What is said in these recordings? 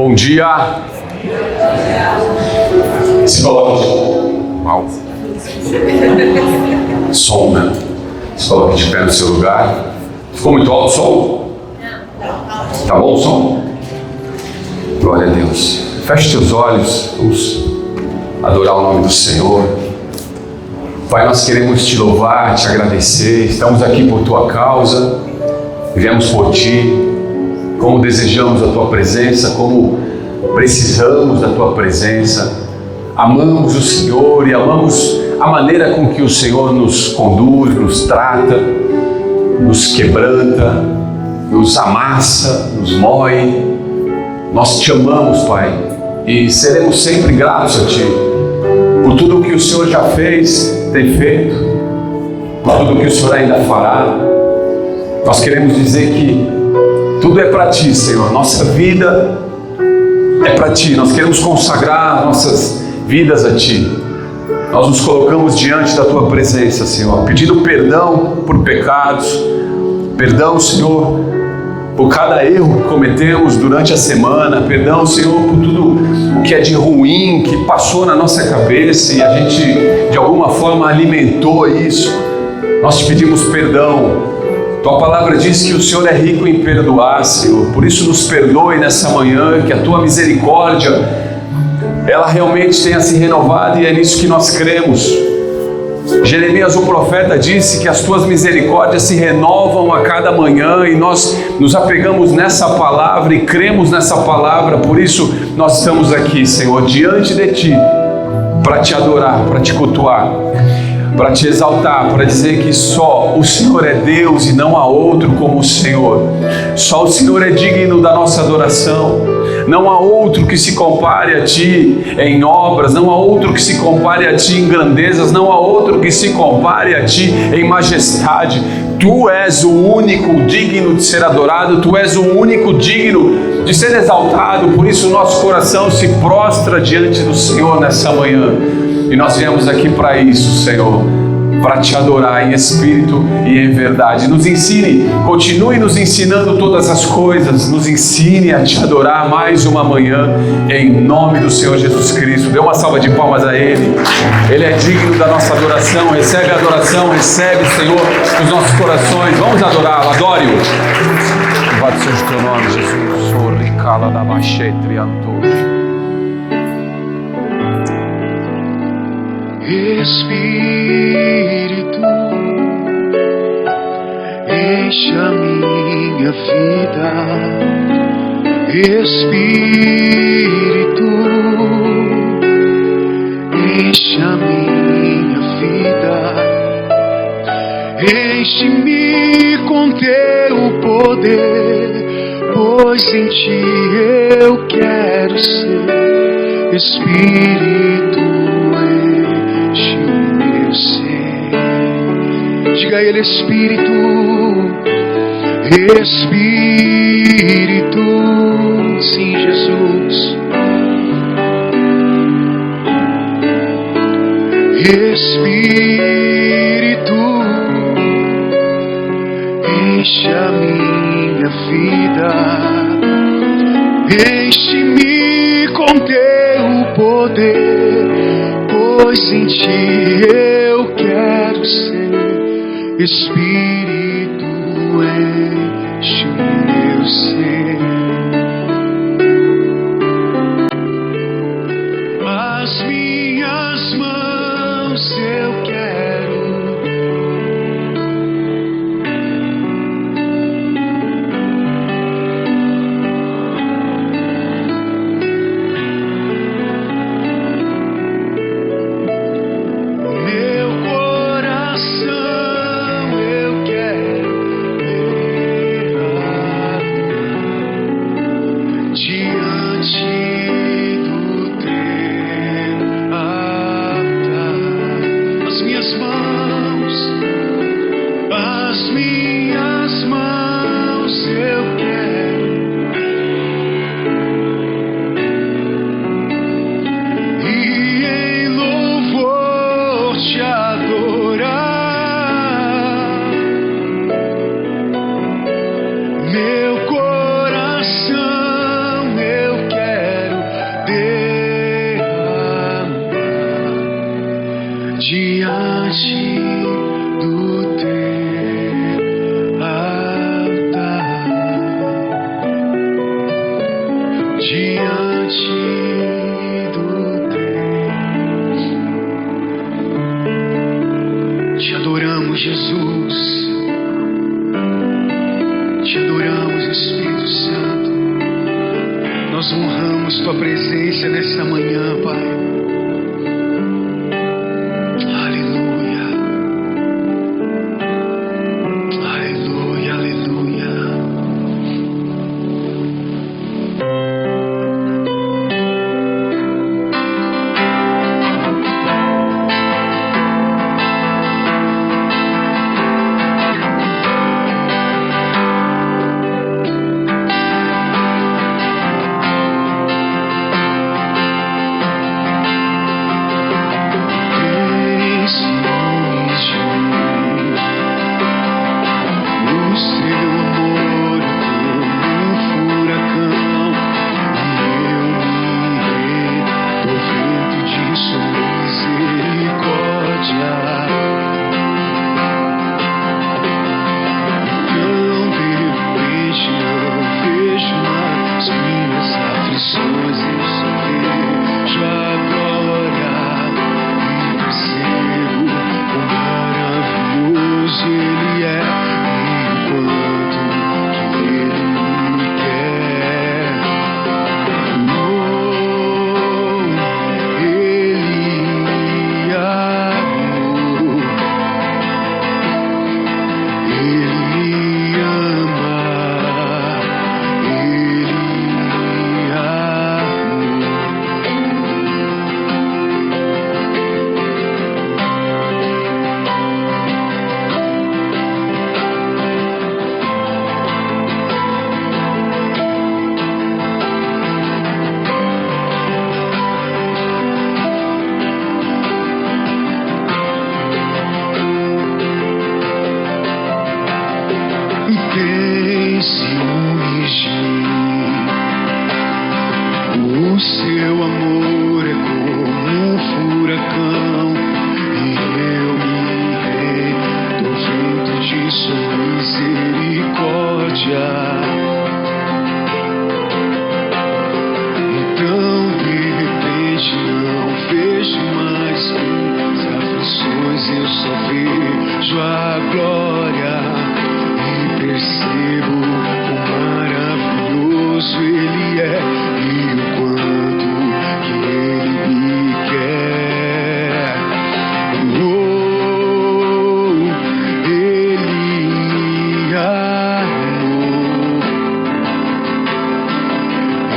Bom dia. Se coloque. Mal. Som, né? Se coloque de pé no seu lugar. Ficou muito alto o som? Tá bom o som? Glória a Deus. Feche teus olhos. Vamos adorar o nome do Senhor. Pai, nós queremos te louvar, te agradecer. Estamos aqui por tua causa. Viemos por ti. Como desejamos a tua presença, como precisamos da tua presença. Amamos o Senhor e amamos a maneira com que o Senhor nos conduz, nos trata, nos quebranta, nos amassa, nos moe. Nós te amamos, Pai, e seremos sempre gratos a ti por tudo o que o Senhor já fez, tem feito, por tudo o que o Senhor ainda fará. Nós queremos dizer que tudo é para ti, Senhor. Nossa vida é para ti. Nós queremos consagrar nossas vidas a ti. Nós nos colocamos diante da tua presença, Senhor, pedindo perdão por pecados, perdão, Senhor, por cada erro que cometemos durante a semana, perdão, Senhor, por tudo o que é de ruim que passou na nossa cabeça e a gente de alguma forma alimentou isso. Nós te pedimos perdão. Tua palavra diz que o Senhor é rico em perdoar, Senhor. Por isso nos perdoe nessa manhã, que a tua misericórdia, ela realmente tenha se renovado, e é nisso que nós cremos. Jeremias, o profeta, disse que as tuas misericórdias se renovam a cada manhã, e nós nos apegamos nessa palavra e cremos nessa palavra. Por isso nós estamos aqui, Senhor, diante de ti, para te adorar, para te cultuar, para te exaltar, para dizer que só o Senhor é Deus e não há outro como o Senhor. Só o Senhor é digno da nossa adoração. Não há outro que se compare a ti em obras, não há outro que se compare a ti em grandezas, não há outro que se compare a ti em majestade. Tu és o único digno de ser adorado, tu és o único digno de ser exaltado. Por isso nosso coração se prostra diante do Senhor nessa manhã. E nós viemos aqui para isso, Senhor, para te adorar em espírito e em verdade. Nos ensine, continue nos ensinando todas as coisas, nos ensine a te adorar mais uma manhã, em nome do Senhor Jesus Cristo. Dê uma salva de palmas a Ele. Ele é digno da nossa adoração. Recebe a adoração, recebe, Senhor, os nossos corações. Vamos adorá-lo, adore-o. Louvado seja o teu nome, Jesus. Sorricala da Bachetri Antônio. Espírito, enche a minha vida. Espírito, enche a minha vida. Enche-me com teu poder, pois em ti eu quero ser. Espírito, diga a Ele: Espírito, Espírito, sim, Jesus. Espírito, enche a minha vida. Enche-me com teu poder, pois em ti eu quero ser. Espírito, enche o meu ser. As minhas mãos eu quero meu coração eu quero. diante do Teu. Te adoramos, Jesus. Te adoramos, Espírito Santo. Nós honramos Tua presença nessa manhã, Pai. Aleluia. Aleluia, aleluia. Quem se unge, o seu amor é como um furacão, e eu me rei do vento de sua misericórdia. Então de repente não vejo mais as aflições, eu só vejo a glória. Percebo o maravilhoso Ele é e o quanto que Ele me quer. Oh, Ele me amou,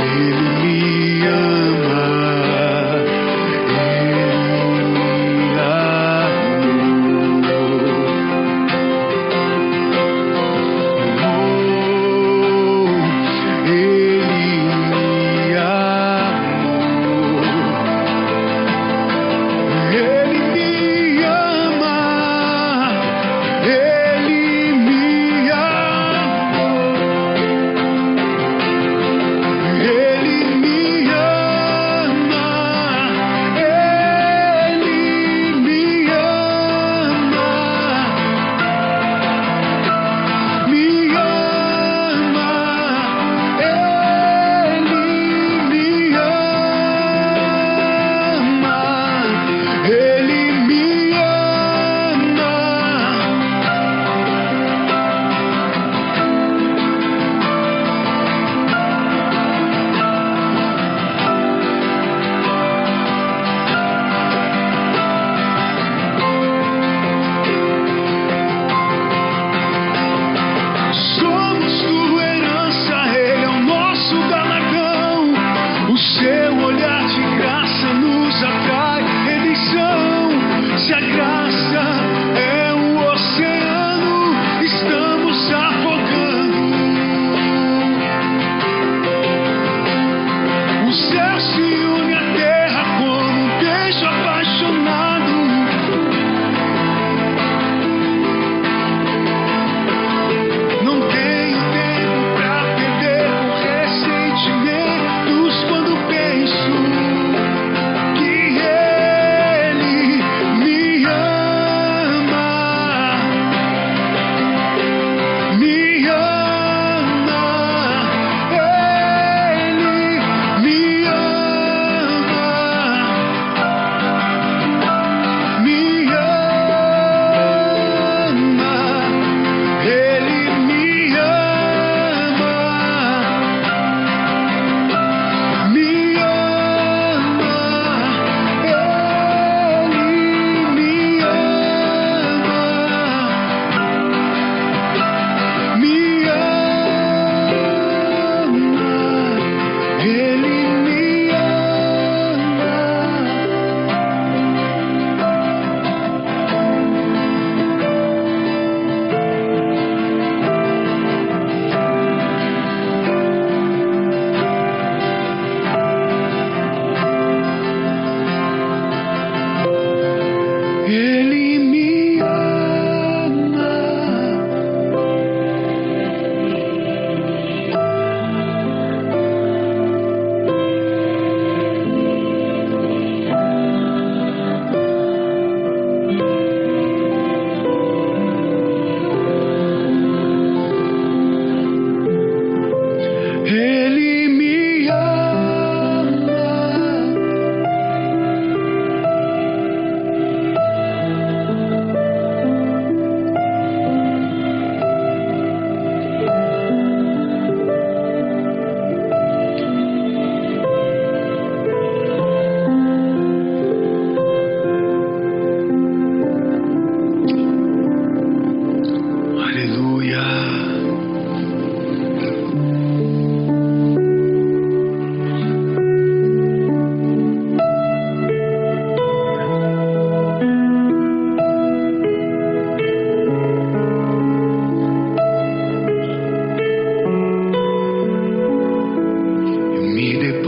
Ele me ama, Ele me amou.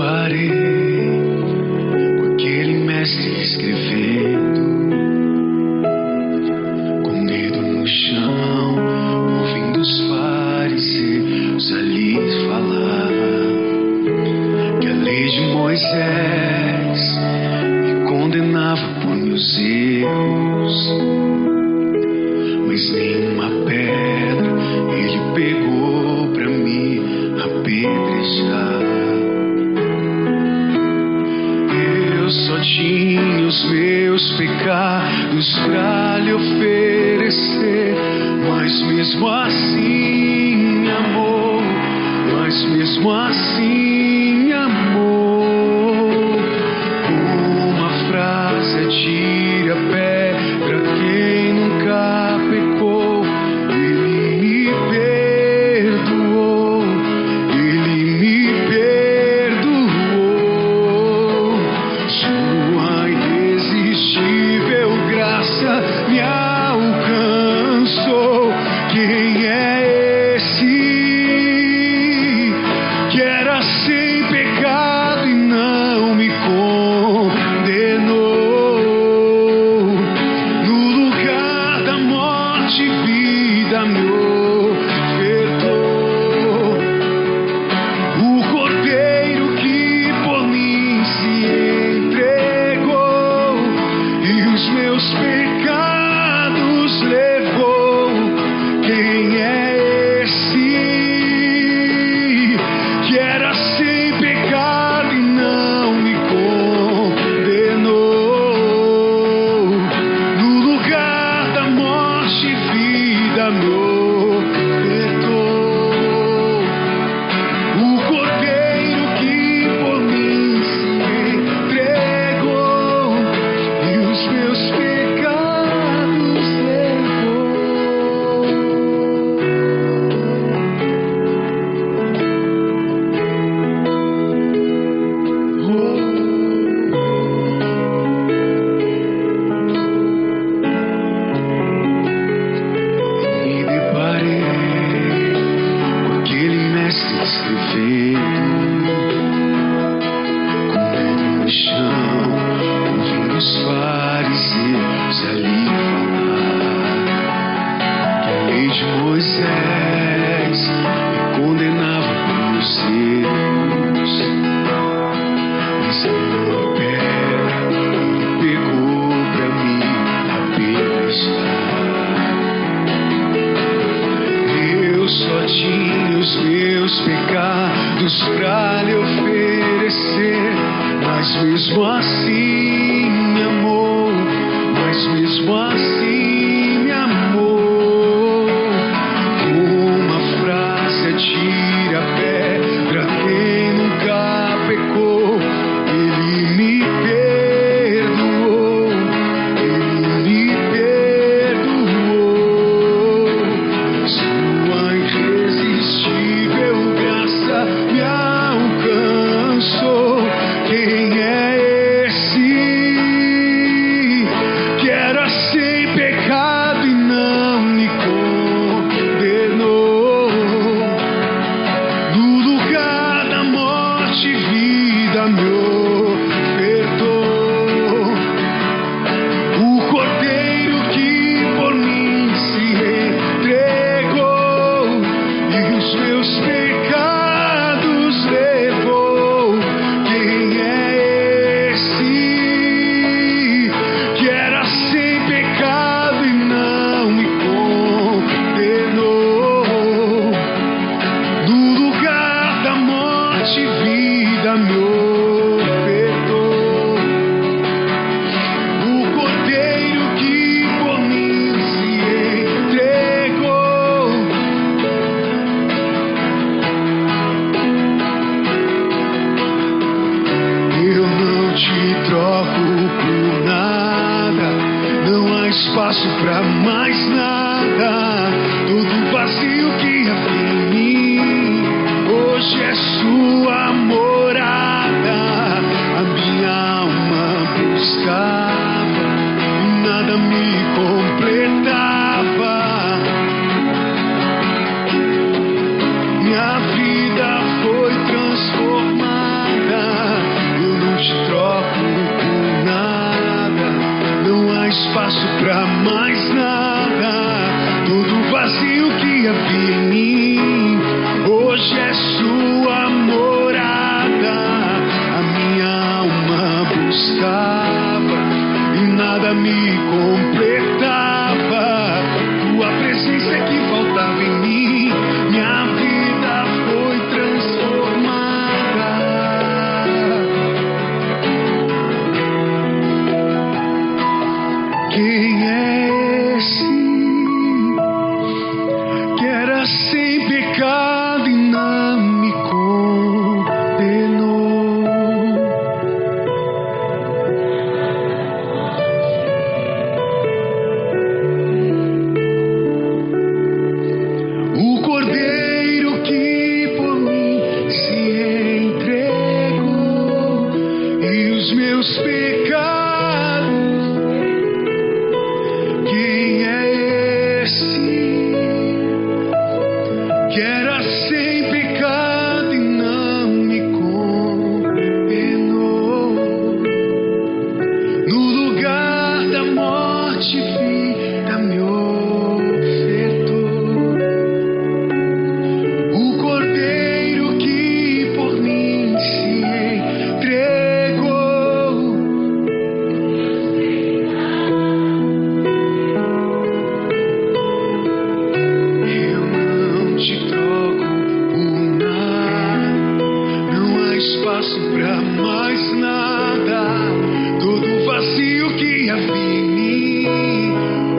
deparei com aquele mestre escrevendo, com o dedo no chão, ouvindo os fariseus ali falar que a lei de Moisés me condenava por meus erros, mas nenhuma pedra ele pegou pra me apedrejar. Eu só tinha os meus pecados pra lhe oferecer, mas mesmo assim me amou, mas mesmo assim me amou. Uma frase atire a pedra quem nunca pecou. Ele me perdoou, ele me perdoou. Sua irresistível graça me alcançou. Quem é esse que era sem pecado e não me condenou? No lugar da morte, vida me ofertou. O cordeiro que por mim se entregou e os meus pecados levou. Quem é esse que era sem pecado e não me condenou? No lugar da morte, vida me ofertou. O cordeiro que por mim se entregou e os meus pecados levou. Me deparei com aquele mestre escrevendo, com o dedo no chão, ouvindo os fariseus ali falar que a lei de Moisés me condenava por meus erros, mas nenhuma pedra ele pegou pra mim apedrejar. Eu só tinha os meus pecados pra lhe oferecer, mas mesmo assim me amou, mas mesmo assim me amou. Uma frase atire a pedra quem nunca pecou. Ele me perdoou, ele me perdoou. Sua irresistível graça me alcançou. Quem é esse que era sem pecado e não me condenou? No lugar da morte, vida me ofertou. O cordeiro que por mim se entregou e os meus pecados levou. Quem é esse que era sem pecado e não me condenou? No lugar da morte, vida me ofertou. O cordeiro que por mim se entregou. Eu não te troco por nada, não há espaço pra mais nada. Todo vazio que havia em mim hoje é sua morada. A minha alma buscava e nada me completava. Minha vida foi transformada. buscava e nada me completava. Tua presença é que faltava em mim, minha vida foi transformada. Quem é esse que era sem pecado e não me condenou? O Cordeiro que por mim se entregou e os meus pecados. Quem é esse que era sem pecado e não me condenou? No lugar da morte, vida me ofertou. O Cordeiro que por mim se entregou. Eu não te troco por nada, não há espaço pra mais nada. Todo vazio que havia em mim,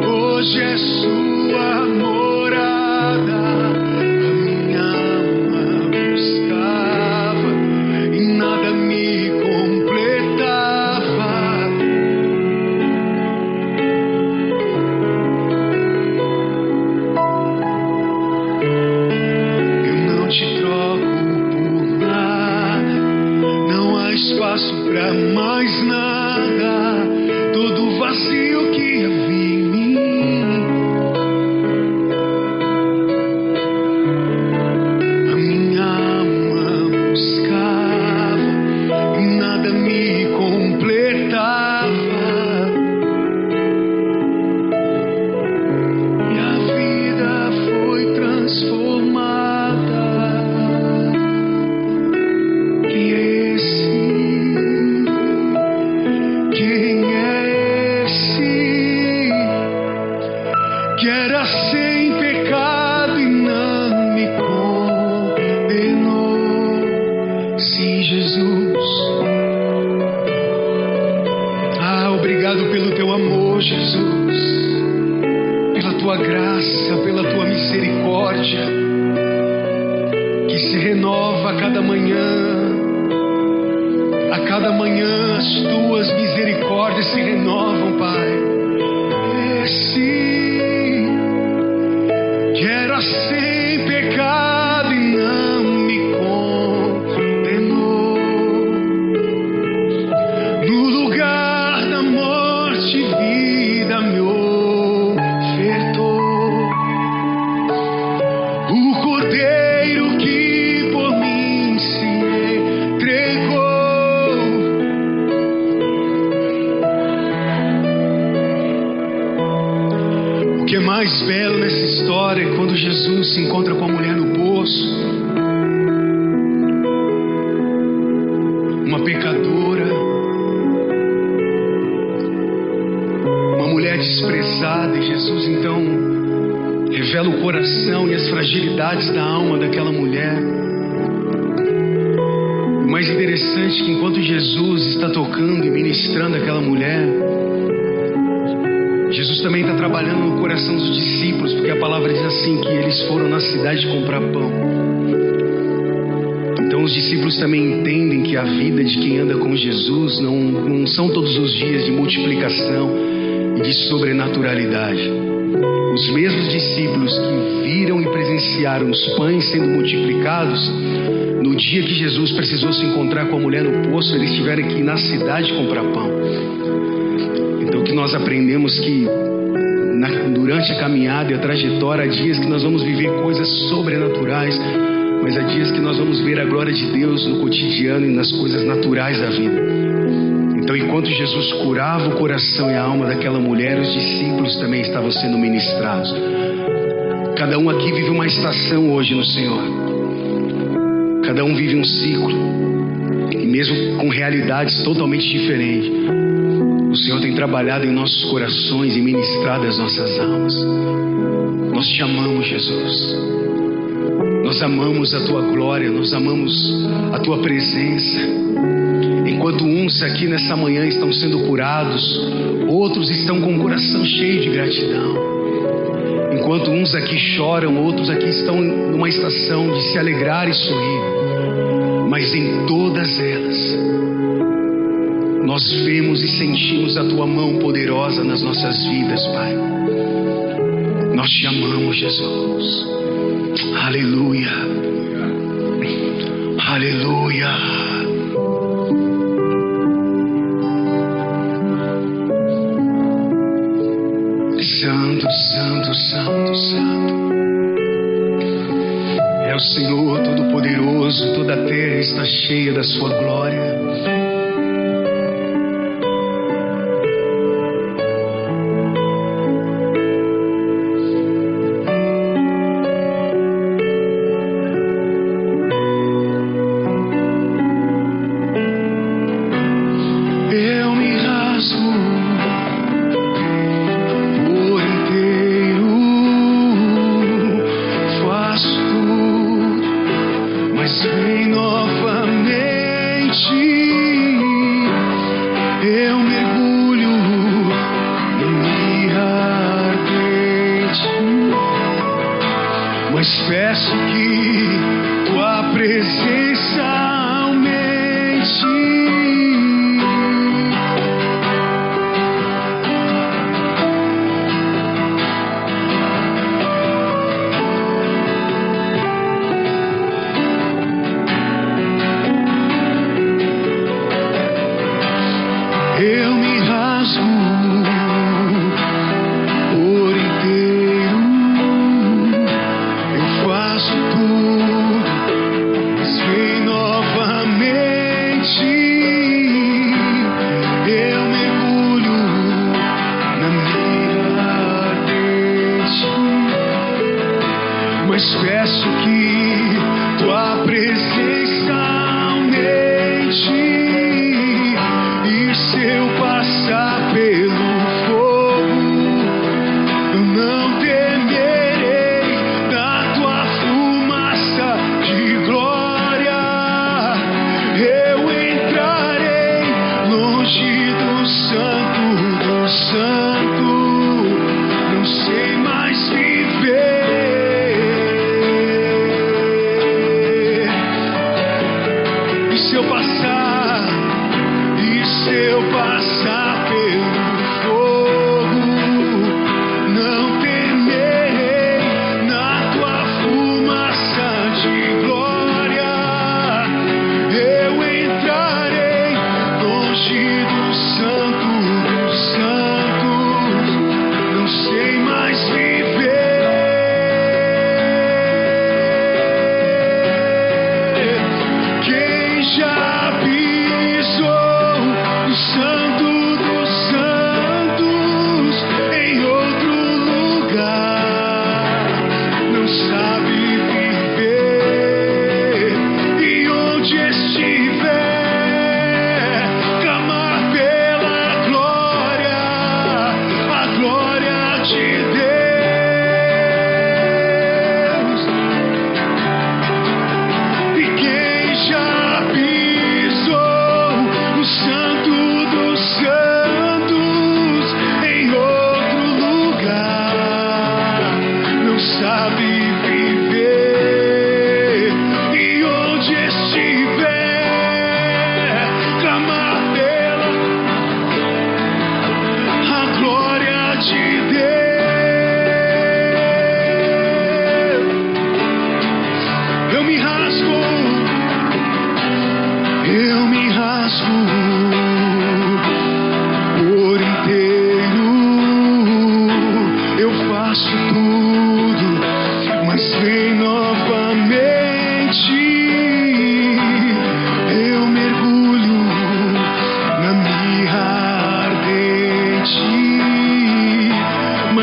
hoje é sua morada. A minha alma buscava e nada me completava. Eu não te troco por nada, não há espaço pra mais nada. Todo vazio que havia em mim, a minha alma buscava e nada me completava. Minha vida foi transformada. Quem é esse? Quem é esse que era sem pecado e não me condenou? Sim, Jesus. Ah, obrigado pelo teu amor, Jesus, pela tua graça, pela tua misericórdia, que se renova a cada manhã. A cada manhã as tuas misericórdias se renovam, Pai. Esse que era sem pecado e não me condenou. No lugar da morte, vida me ofertou. O Cordeiro que por mim se entregou. O que é mais belo nessa história é quando Jesus se encontra com a mulher no poço, uma pecadora, uma mulher desprezada, e Jesus então revela o coração e as fragilidades da alma daquela mulher. O mais interessante é que enquanto Jesus está tocando e ministrando aquela mulher, Jesus também está trabalhando no coração dos discípulos, porque a palavra diz assim, que eles foram na cidade comprar pão. Então os discípulos também entendem que a vida de quem anda com Jesus não são todos os dias de multiplicação e de sobrenaturalidade. Os mesmos discípulos que viram e presenciaram os pães sendo multiplicados, no dia que Jesus precisou se encontrar com a mulher no poço, eles tiveram que ir na cidade comprar pão. Então o que nós aprendemos que durante a caminhada e a trajetória, há dias que nós vamos viver coisas sobrenaturais, mas há dias que nós vamos ver a glória de Deus no cotidiano e nas coisas naturais da vida. Então, enquanto Jesus curava o coração e a alma daquela mulher, os discípulos também estavam sendo ministrados. Cada um aqui vive uma estação hoje no Senhor. Cada um vive um ciclo. e mesmo com realidades totalmente diferentes, o Senhor tem trabalhado em nossos corações e ministrado as nossas almas. Nós te amamos, Jesus. Nós amamos a tua glória, nós amamos a tua presença. Enquanto uns aqui nessa manhã estão sendo curados, outros estão com o coração cheio de gratidão. Enquanto uns aqui choram, outros aqui estão numa estação de se alegrar e sorrir. Mas em todas elas, nós vemos e sentimos a tua mão poderosa nas nossas vidas, Pai. Nós te amamos, Jesus. Aleluia. Aleluia. Santo, santo, santo, santo. É o Senhor Todo-Poderoso, toda a terra está cheia da sua glória.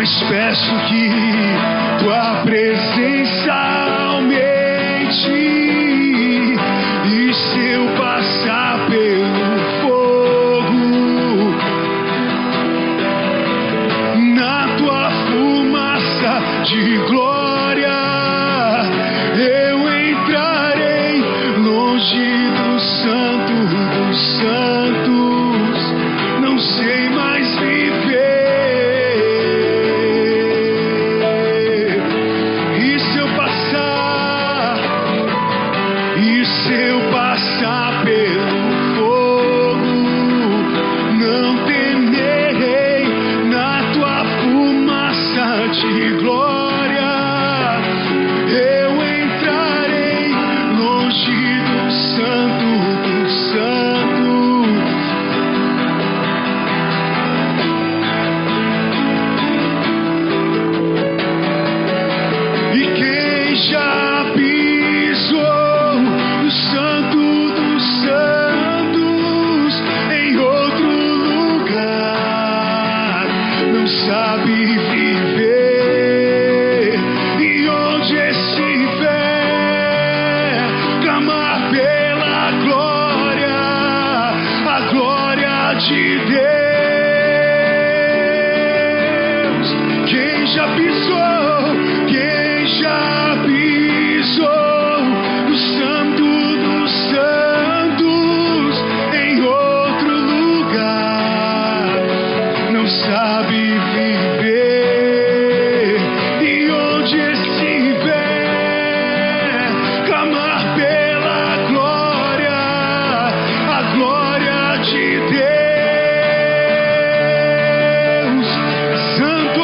Mas peço que tua presença aumente e seu passar de glória. Eu entrarei longe do Santo dos Santos. Não sei mais viver. E se eu passar? E se eu passar pelo fogo? Não temerei na tua fumaça de glória. Eu entrarei longe do Santo dos Santos. E quem já pisou no Santo dos Santos em outro lugar não sabe viver. E onde estiver, clamar pela glória, a glória de Deus. Quem já pisou, quem já pisou no Santo dos Santos em outro lugar não sabe viver. E onde estiver, clamar pela glória, a glória de Deus. Santo,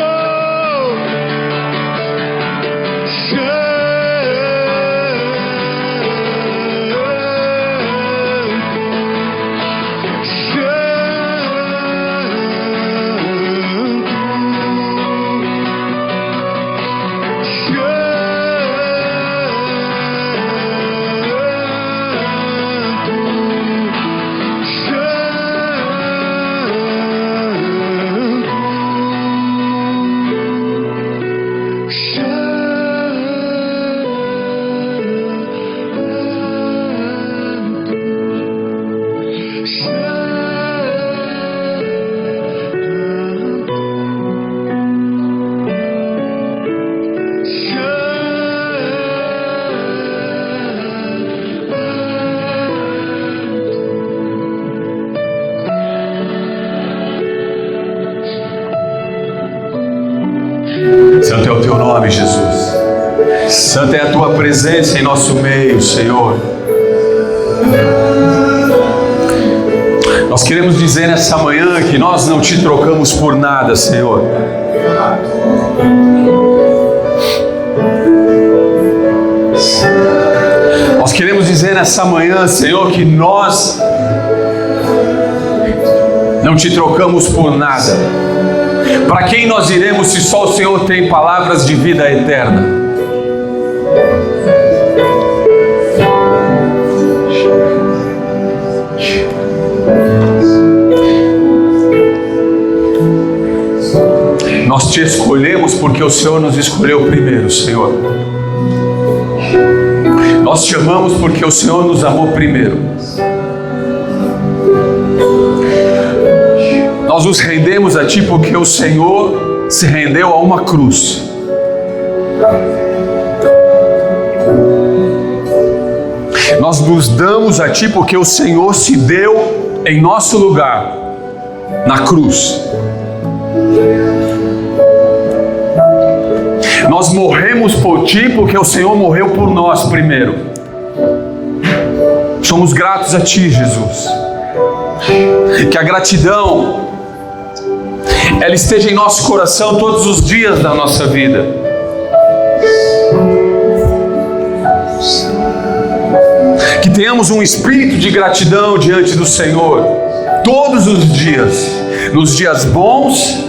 Santo é o teu nome, Jesus. Santa é a tua presença em nosso meio, Senhor. Nós queremos dizer nessa manhã que nós não te trocamos por nada, Senhor. Nós queremos dizer nessa manhã, Senhor, que nós não te trocamos por nada. Para quem nós iremos se só o Senhor tem palavras de vida eterna? Nós te escolhemos porque o Senhor nos escolheu primeiro, Senhor. Nós te amamos porque o Senhor nos amou primeiro. Nós nos rendemos a Ti porque o Senhor se rendeu a uma cruz. Nós nos damos a Ti porque o Senhor se deu em nosso lugar, na cruz. Nós morremos por Ti porque o Senhor morreu por nós primeiro. Somos gratos a Ti, Jesus. Que a gratidão ela esteja em nosso coração todos os dias da nossa vida. Que tenhamos um espírito de gratidão diante do Senhor todos os dias, nos dias bons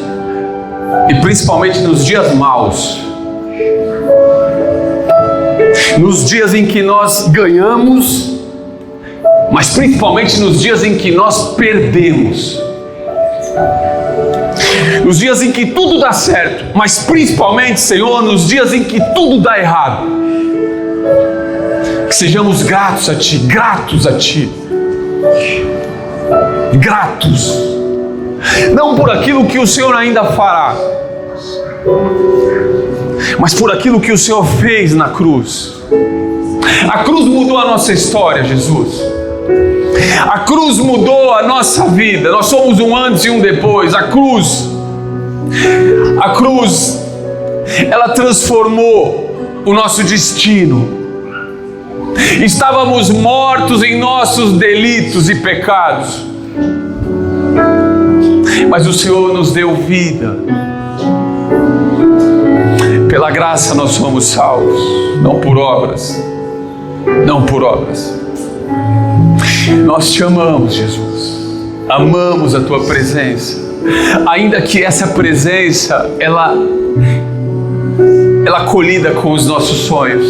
e principalmente nos dias maus, nos dias em que nós ganhamos, mas principalmente nos dias em que nós perdemos. Nos dias em que tudo dá certo, mas principalmente, Senhor, nos dias em que tudo dá errado. Que sejamos gratos a Ti, gratos a Ti. Gratos. Não por aquilo que o Senhor ainda fará, mas por aquilo que o Senhor fez na cruz. A cruz mudou a nossa história, Jesus. A cruz mudou a nossa vida. Nós somos um antes e um depois. A cruz, ela transformou o nosso destino. Estávamos mortos em nossos delitos e pecados, mas o Senhor nos deu vida. Pela graça nós somos salvos, não por obras, não por obras. Nós te amamos, Jesus, amamos a Tua presença, ainda que essa presença, ela colida com os nossos sonhos,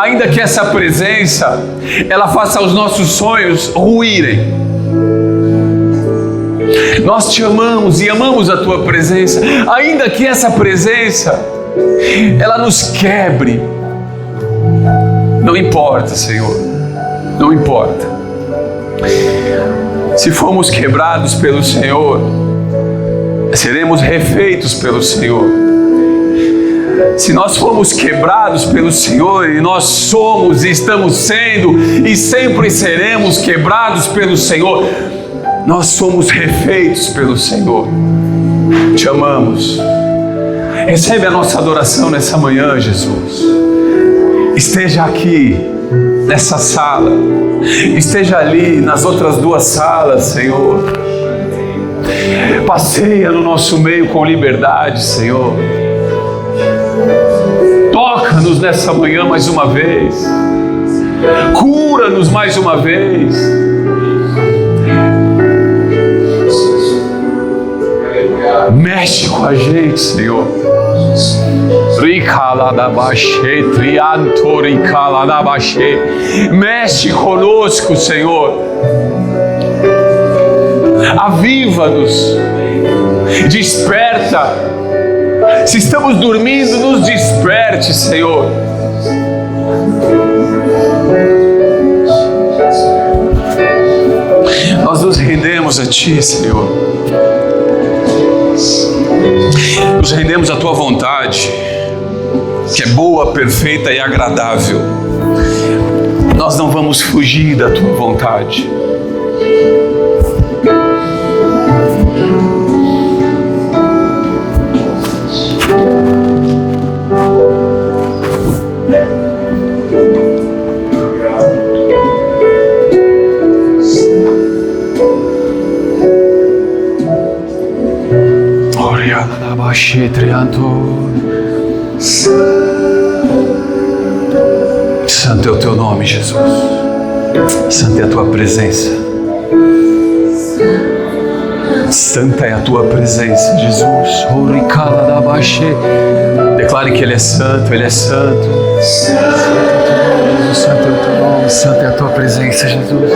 ainda que essa presença, ela faça os nossos sonhos ruírem. Nós te amamos e amamos a Tua presença, ainda que essa presença, ela nos quebre. Não importa, Senhor, não importa. Se formos quebrados pelo Senhor, seremos refeitos pelo Senhor. Se nós formos quebrados pelo Senhor, e nós somos e estamos sendo e sempre seremos quebrados pelo Senhor, nós somos refeitos pelo Senhor. Te amamos. Recebe a nossa adoração nessa manhã, Jesus. Esteja aqui nessa sala, esteja ali nas outras duas salas, Senhor. Passeia no nosso meio com liberdade, Senhor. Toca-nos nessa manhã mais uma vez. Cura-nos mais uma vez. Mexe com a gente, Senhor. Mexe conosco, Senhor. Aviva-nos. Desperta. Se estamos dormindo, nos desperte, Senhor. Nós nos rendemos a Ti, Senhor. Nos rendemos à Tua vontade, que é boa, perfeita e agradável. Nós não vamos fugir da Tua vontade. Santo é o Teu nome, Jesus. Santa é a Tua presença. Santa é a Tua presença, Jesus. Declare que Ele é santo, Ele é santo. Santo é o Teu nome, Santa é a Tua presença, Jesus.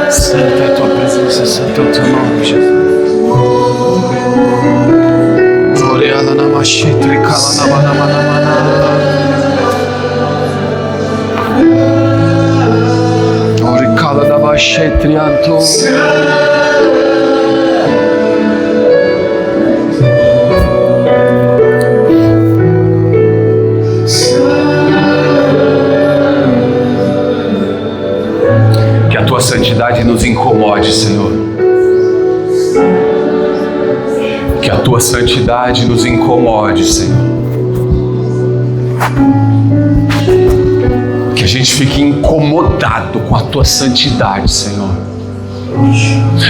Santa é a Tua presença, Santo é o Teu nome, Jesus. Que a Tua santidade nos incomode, Senhor. Que a Tua santidade nos incomode, Senhor. Que a gente fique incomodado com a Tua santidade, Senhor.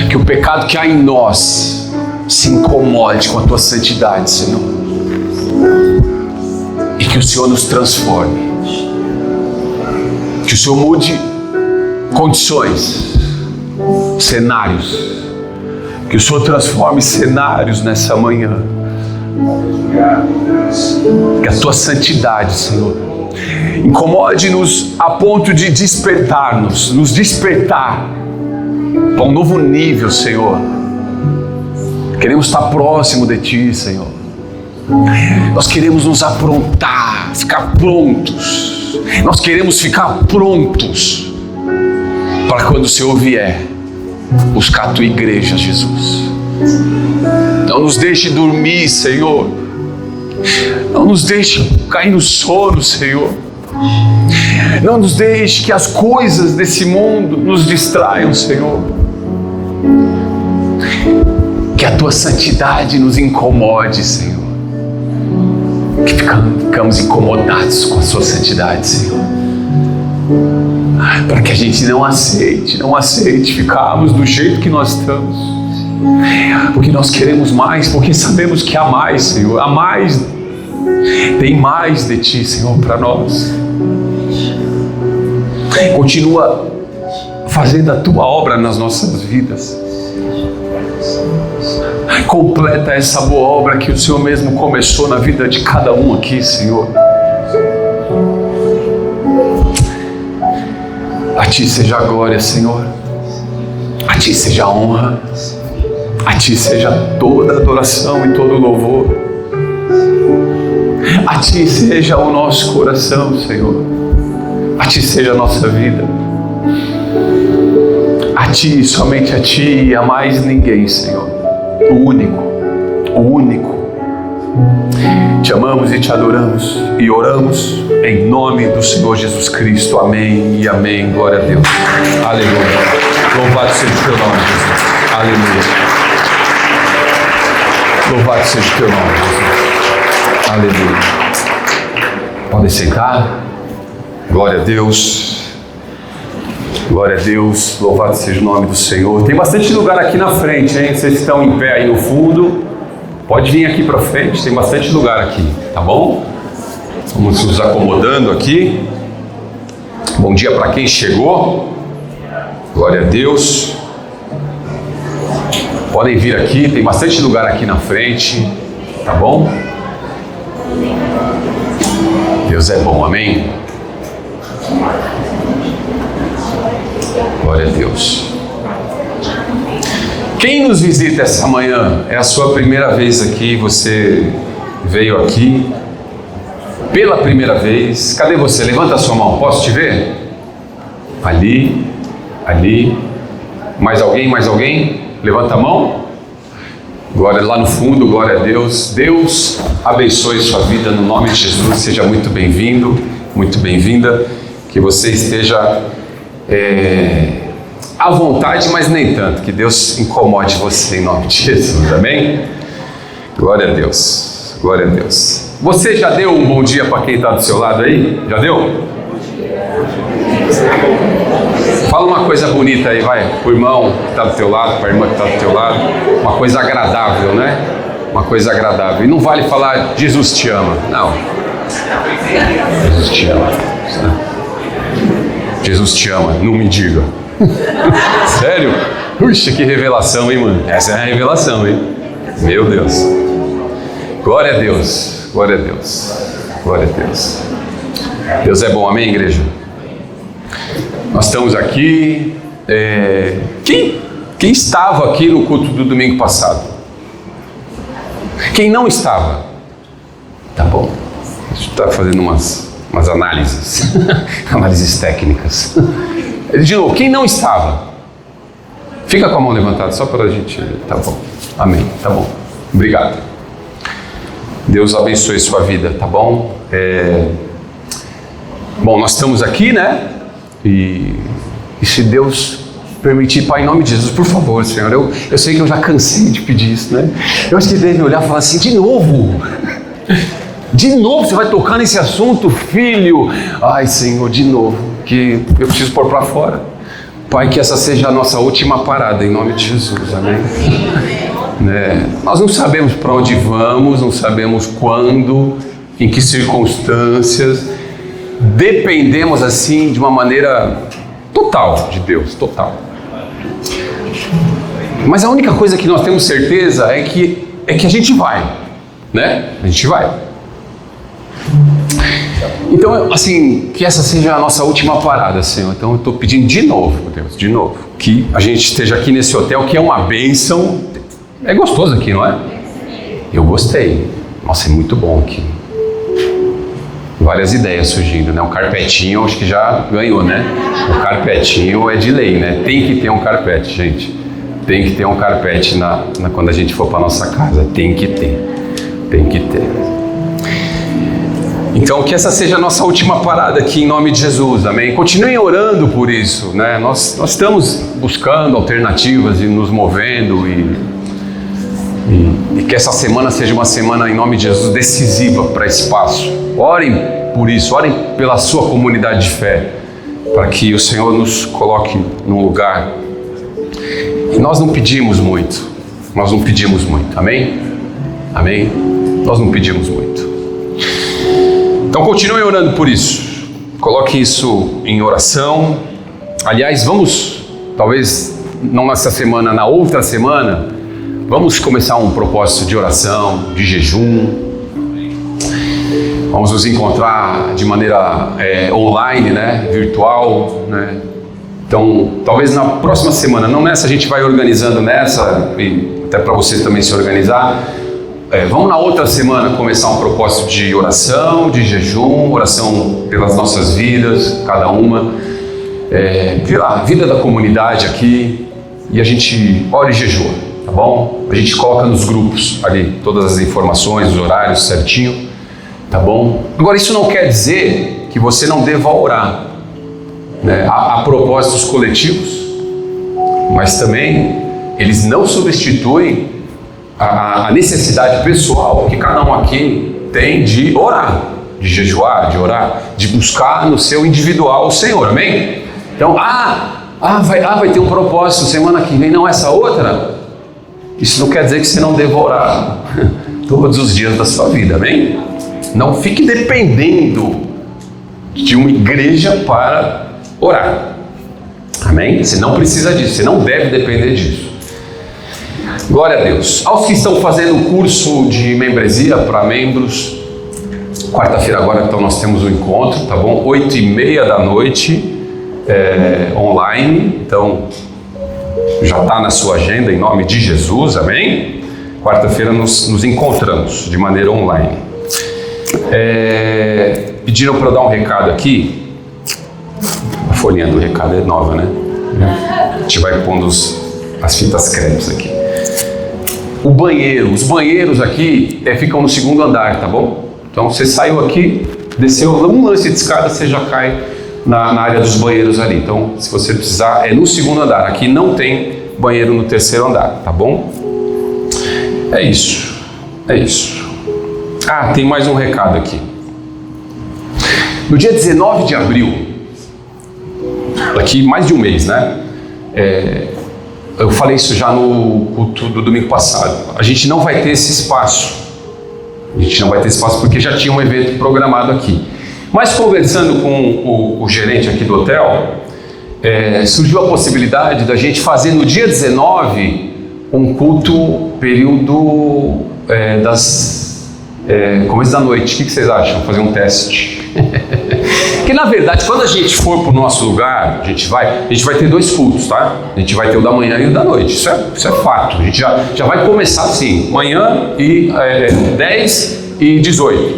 Que o pecado que há em nós se incomode com a Tua santidade, Senhor. E que o Senhor nos transforme. Que o Senhor mude condições, cenários. Que o Senhor transforme cenários nessa manhã. Que a Tua santidade, Senhor, incomode-nos a ponto de despertar-nos, nos despertar para um novo nível, Senhor. Queremos estar próximo de Ti, Senhor. Nós queremos nos aprontar, ficar prontos. Nós queremos ficar prontos para quando o Senhor vier buscar a Tua igreja, Jesus. Não nos deixe dormir, Senhor. Não nos deixe cair no sono, Senhor. Não nos deixe que as coisas desse mundo nos distraiam, Senhor. Que a Tua santidade nos incomode, Senhor. Que ficamos incomodados com a Sua santidade, Senhor. Para que a gente não aceite ficarmos do jeito que nós estamos. Porque nós queremos mais, porque sabemos que há mais, Senhor. Há mais, tem mais de Ti, Senhor, para nós. Continua fazendo a Tua obra nas nossas vidas. Completa essa boa obra que o Senhor mesmo começou na vida de cada um aqui, Senhor. A Ti seja a glória, Senhor. A Ti seja a honra. A Ti seja toda a adoração e todo o louvor. A Ti seja o nosso coração, Senhor. A Ti seja a nossa vida. A Ti, somente a Ti e a mais ninguém, Senhor. O único. Te amamos e Te adoramos e oramos em nome do Senhor Jesus Cristo. Amém e amém. Glória a Deus. Aleluia. Louvado seja o Teu nome, Jesus. Aleluia. Louvado seja o Teu nome, Jesus. Aleluia. Podem sentar. Glória a Deus. Glória a Deus. Louvado seja o nome do Senhor. Tem bastante lugar aqui na frente, hein? Vocês estão em pé aí no fundo. Pode vir aqui para frente, tem bastante lugar aqui, tá bom? Vamos nos acomodando aqui. Bom dia para quem chegou. Glória a Deus. Podem vir aqui, tem bastante lugar aqui na frente, tá bom? Deus é bom, amém? Glória a Deus. Quem nos visita essa manhã? É a sua primeira vez aqui, você veio aqui pela primeira vez. Cadê você? Levanta a sua mão, posso te ver? Ali. Mais alguém? Levanta a mão. Glória lá no fundo, glória a Deus. Deus abençoe sua vida no nome de Jesus. Seja muito bem-vindo, muito bem-vinda. Que você esteja à vontade, mas nem tanto. Que Deus incomode você em nome de Jesus, amém? Glória a Deus, glória a Deus. Você já deu um bom dia para quem está do seu lado aí? Já deu? Fala uma coisa bonita aí, vai, para o irmão que está do teu lado, para a irmã que está do teu lado. Uma coisa agradável, né? Uma coisa agradável. E não vale falar Jesus te ama, não. Jesus te ama. Jesus te ama, não me diga. Sério? Puxa, que revelação, hein, mano? Essa é a revelação, hein? Meu Deus. Glória a Deus. Glória a Deus. Glória a Deus. Deus é bom, amém, igreja? Nós estamos aqui. Quem estava aqui no culto do domingo passado? Quem não estava? Tá bom. A gente está fazendo umas análises. Análises técnicas. De novo, quem não estava? Fica com a mão levantada, só para a gente... Tá bom, amém, tá bom. Obrigado. Deus abençoe sua vida, tá bom? Bom, nós estamos aqui, né? E se Deus permitir, Pai, em nome de Jesus, por favor, Senhor, eu sei que eu já cansei de pedir isso, né? Eu acho que deve olhar e falar assim, de novo você vai tocar nesse assunto, filho? Ai, Senhor, de novo, que eu preciso pôr para fora. Pai, que essa seja a nossa última parada, em nome de Jesus, amém? Nós não sabemos para onde vamos, não sabemos quando, em que circunstâncias, dependemos assim de uma maneira total de Deus, total. Mas a única coisa que nós temos certeza é que a gente vai, né? A gente vai. Então, assim, que essa seja a nossa última parada, Senhor. Então eu estou pedindo de novo, Deus, de novo, que a gente esteja aqui nesse hotel, que é uma bênção. É gostoso aqui, não é? Eu gostei. Nossa, é muito bom aqui. Várias ideias surgindo, né? Um carpetinho, acho que já ganhou, né? O carpetinho é de lei, né? Tem que ter um carpete, gente. Tem que ter um carpete quando a gente for para nossa casa. Tem que ter. Então, que essa seja a nossa última parada aqui, em nome de Jesus, amém? Continuem orando por isso, né? Nós estamos buscando alternativas e nos movendo e que essa semana seja uma semana, em nome de Jesus, decisiva para esse passo. Orem por isso, orem pela sua comunidade de fé, para que o Senhor nos coloque num lugar. E nós não pedimos muito, amém? Amém? Nós não pedimos muito. Então continue orando por isso, coloque isso em oração. Aliás, vamos, talvez não nessa semana, na outra semana, vamos começar um propósito de oração, de jejum. Vamos nos encontrar de maneira online, né? Virtual, né? Então, talvez na próxima semana, não nessa, a gente vai organizando nessa, e até para você também se organizar. Vamos na outra semana começar um propósito de oração, de jejum, oração pelas nossas vidas, cada uma, pela vida da comunidade aqui, e a gente ora e jejua, tá bom? A gente coloca nos grupos ali todas as informações, os horários certinho, tá bom? Agora, isso não quer dizer que você não deva orar, né? Há propósitos coletivos, mas também eles não substituem a necessidade pessoal que cada um aqui tem de orar, de jejuar, de orar, de buscar no seu individual o Senhor, amém? Então, vai ter um propósito semana que vem, não essa outra. Isso não quer dizer que você não deva orar todos os dias da sua vida, amém? Não fique dependendo de uma igreja para orar, amém? Você não precisa disso, você não deve depender disso. Glória a Deus. Aos que estão fazendo o curso de membresia para membros, quarta-feira agora, então nós temos um encontro, tá bom? 8h30 da noite, online, então já está na sua agenda, em nome de Jesus, amém? Quarta-feira nos encontramos de maneira online. Pediram para eu dar um recado aqui, a folhinha do recado é nova, né? A gente vai pondo as fitas crepes aqui. Os banheiros aqui ficam no segundo andar, tá bom? Então você saiu aqui, desceu um lance de escada, você já cai na área dos banheiros ali. Então, se você precisar, é no segundo andar. Aqui não tem banheiro no terceiro andar, tá bom? É isso. Tem mais um recado aqui. No dia 19 de abril, daqui mais de um mês, né? Eu falei isso já no culto do domingo passado. A gente não vai ter esse espaço. Porque já tinha um evento programado aqui. Mas conversando com o gerente aqui do hotel, surgiu a possibilidade da gente fazer no dia 19 um culto período começo da noite. O que vocês acham? Fazer um teste. Porque na verdade, quando a gente for para o nosso lugar, a gente vai ter dois cultos, tá? A gente vai ter o da manhã e o da noite. Isso é fato. A gente já vai começar assim, manhã e 10 e 18.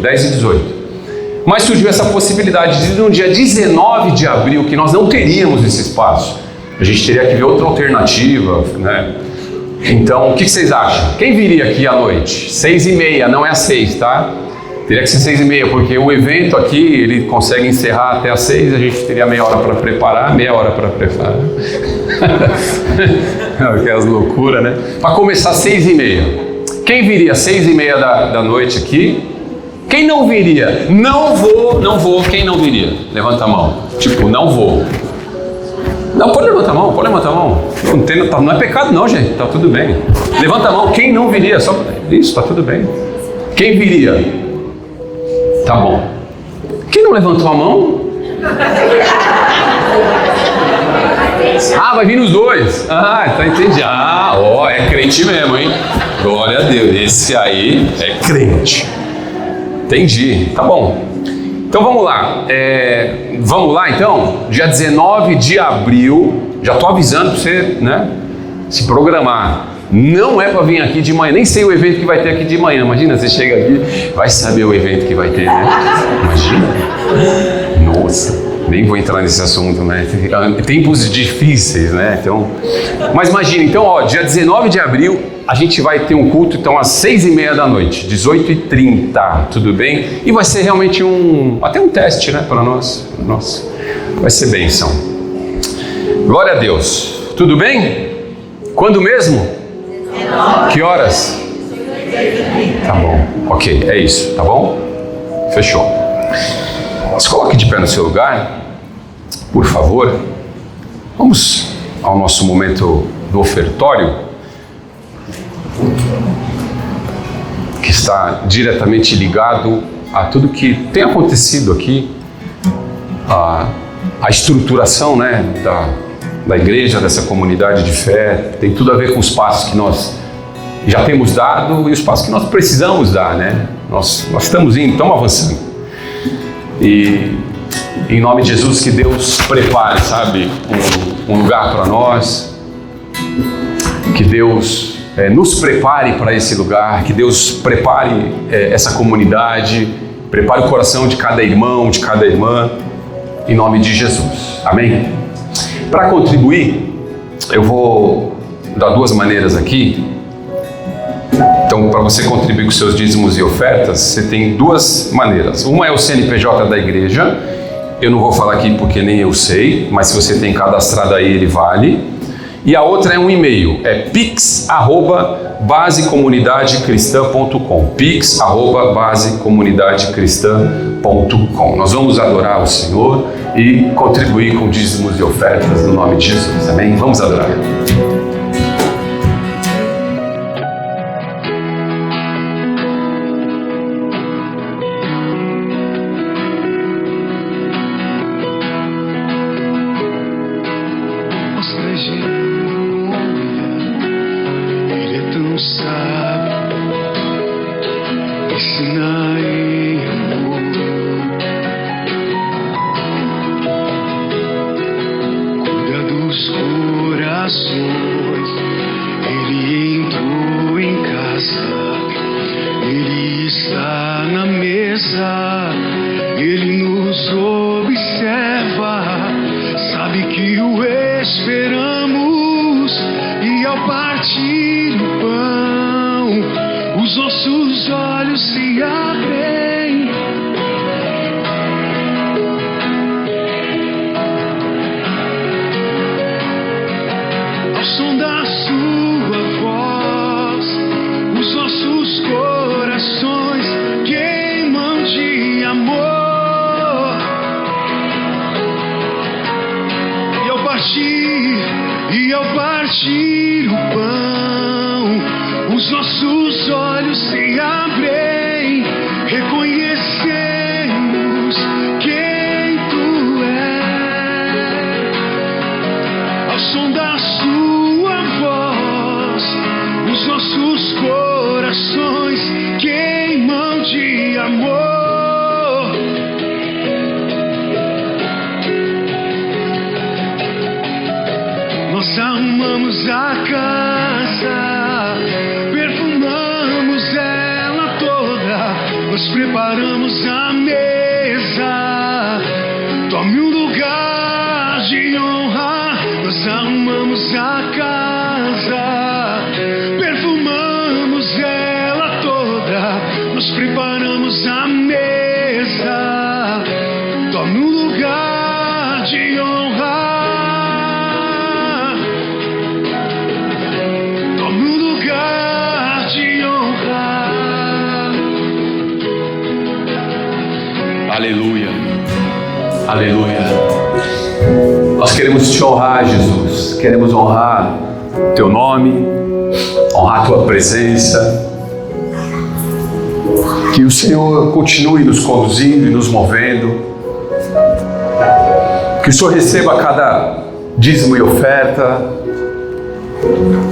Mas surgiu essa possibilidade de no dia 19 de abril, que nós não teríamos esse espaço. A gente teria que ver outra alternativa, né? Então, o que vocês acham? Quem viria aqui à noite? 6h30, não é às 6, tá? Teria que ser 6h30, porque o evento aqui, ele consegue encerrar até às 6, a gente teria meia hora para preparar. Aquelas loucuras, né? Para começar 6h30. Quem viria 6h30 da noite aqui? Quem não viria? Não vou. Quem não viria? Levanta a mão. Tipo, não vou. Não, pode levantar a mão. Não é pecado não, gente. Tá tudo bem. Levanta a mão. Quem não viria? Isso, tá tudo bem. Quem viria? Tá bom. Quem não levantou a mão? Vai vir os dois. Tá, entendi. É crente mesmo, hein? Glória a Deus. Esse aí é crente. Entendi. Tá bom. Então vamos lá. Vamos lá então? Dia 19 de abril. Já tô avisando para você, né? Se programar. Não é para vir aqui de manhã, nem sei o evento que vai ter aqui de manhã. Imagina, você chega aqui, vai saber o evento que vai ter, né? Imagina. Nossa, Nem vou entrar nesse assunto, né? Tempos difíceis, né? Então, mas imagina, então, ó, dia 19 de abril, a gente vai ter um culto, então, às 6h30 da noite, 18h30, tudo bem? E vai ser realmente até um teste, né, para nós. Nossa, vai ser bênção. Glória a Deus. Tudo bem? Quando mesmo? 19. Que horas? Tá bom, ok, é isso, tá bom? Fechou. Se coloque de pé no seu lugar, por favor. Vamos ao nosso momento do ofertório, que está diretamente ligado a tudo que tem acontecido aqui, a estruturação, né, da igreja, dessa comunidade de fé. Tem tudo a ver com os passos que nós já temos dado e os passos que nós precisamos dar, né? Nós estamos indo, estamos avançando. E em nome de Jesus, que Deus prepare, sabe, um lugar para nós, que Deus nos prepare para esse lugar, que Deus prepare essa comunidade, prepare o coração de cada irmão, de cada irmã, em nome de Jesus. Amém? Para contribuir, eu vou dar duas maneiras aqui. Então, para você contribuir com seus dízimos e ofertas, você tem duas maneiras. Uma é o CNPJ da igreja. Eu não vou falar aqui porque nem eu sei, mas se você tem cadastrado aí, ele vale. E a outra é um e-mail, é pix@basecomunidadecristã.com, pix@basecomunidadecristã.com. Nós vamos adorar o Senhor e contribuir com dízimos e ofertas no nome de Jesus. Amém? Vamos adorar. Aleluia, aleluia. Nós queremos te honrar, Jesus. Queremos honrar o teu nome, honrar a tua presença. Que o Senhor continue nos conduzindo e nos movendo. Que o Senhor receba cada dízimo e oferta.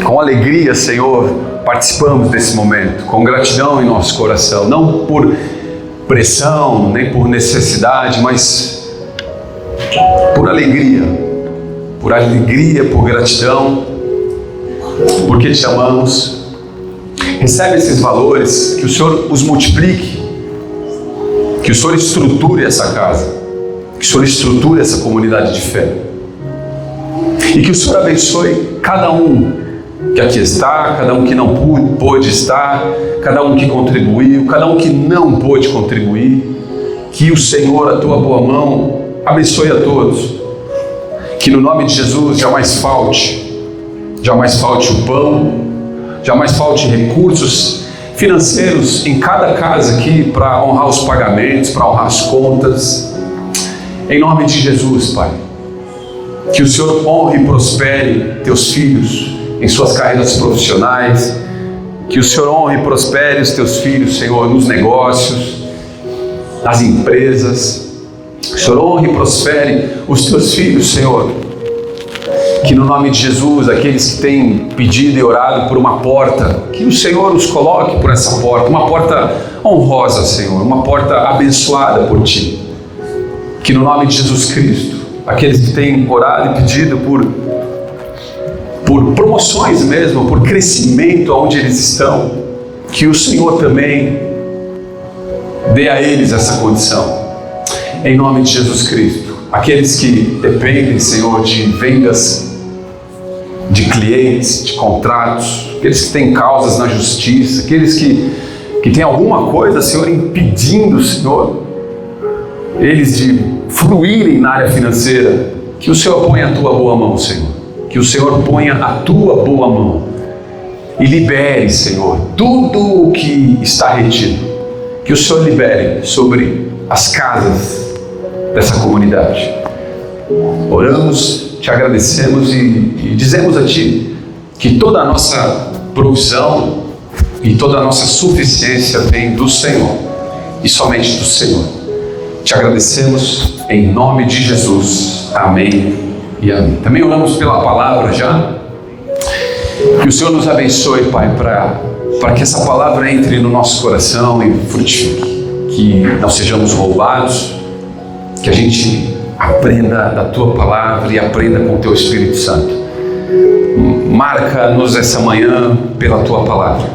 Com alegria, Senhor, participamos desse momento, com gratidão em nosso coração, não por pressão, nem por necessidade, mas por alegria, por gratidão, porque te amamos. Recebe esses valores, que o Senhor os multiplique, que o Senhor estruture essa casa, Que o Senhor estruture essa comunidade de fé. E que o Senhor abençoe cada um que aqui está, cada um que não pôde estar, cada um que contribuiu, cada um que não pôde contribuir. Que o Senhor, a tua boa mão, abençoe a todos. Que no nome de Jesus jamais falte o pão, jamais falte recursos financeiros em cada casa aqui para honrar os pagamentos, para honrar as contas. Em nome de Jesus, Pai. Que o Senhor honre e prospere teus filhos em suas carreiras profissionais. Que o Senhor honre e prospere os teus filhos, Senhor, nos negócios, nas empresas. Que o Senhor honre e prospere os teus filhos, Senhor. Que no nome de Jesus, aqueles que têm pedido e orado por uma porta, que o Senhor os coloque por essa porta, uma porta honrosa, Senhor, uma porta abençoada por Ti. Que no nome de Jesus Cristo, aqueles que têm orado e pedido por promoções mesmo, por crescimento onde eles estão, que o Senhor também dê a eles essa condição. Em nome de Jesus Cristo. Aqueles que dependem, Senhor, de vendas, de clientes, de contratos, aqueles que têm causas na justiça, aqueles que têm alguma coisa, Senhor, impedindo, Senhor, eles de fluírem na área financeira, que o Senhor ponha a tua boa mão, Senhor. Que o Senhor ponha a tua boa mão e libere, Senhor, tudo o que está retido. Que o Senhor libere sobre as casas dessa comunidade. Oramos, te agradecemos e dizemos a Ti que toda a nossa provisão e toda a nossa suficiência vem do Senhor e somente do Senhor. Te agradecemos em nome de Jesus. Amém e amém. Também oramos pela palavra já. Que o Senhor nos abençoe, Pai, para que essa palavra entre no nosso coração e frutifique. Que não sejamos roubados, que a gente aprenda da Tua palavra e aprenda com o Teu Espírito Santo. Marca-nos essa manhã pela Tua palavra.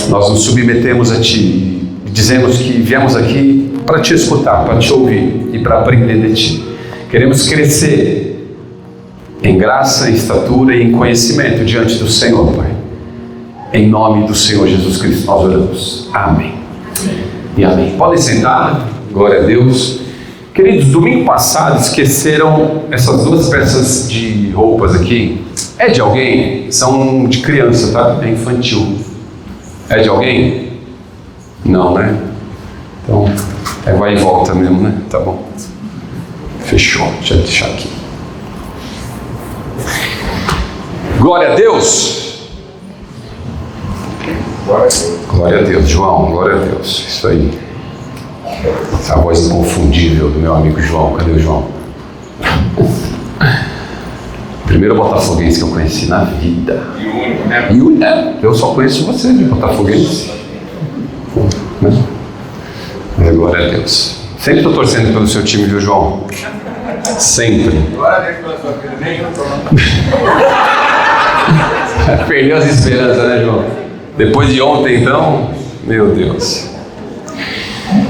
Nós nos submetemos a Ti e dizemos que viemos aqui para Te escutar, para Te ouvir e para aprender de Ti. Queremos crescer em graça, em estatura e em conhecimento diante do Senhor, Pai. Em nome do Senhor Jesus Cristo nós oramos. Amém. E amém. Podem sentar. Glória a Deus. Queridos, domingo passado esqueceram essas duas peças de roupas aqui. É de alguém? São de criança, tá? É infantil. É de alguém? Não, né? Então, vai e volta mesmo, né? Tá bom. Fechou. Deixa eu deixar aqui. Glória a Deus. Glória a Deus, João. Glória a Deus. Isso aí. Essa voz inconfundível do meu amigo João. Cadê o João? Primeiro botafoguense que eu conheci na vida. E o único, né? E o único, né? Eu só conheço você de botafoguense. Né? Mas glória a Deus. Sempre estou torcendo pelo seu time, viu, João? Sempre. Glória a Deus pela sua vida, nem eu tô. Perdeu as esperanças, né, João? Depois de ontem, então, meu Deus.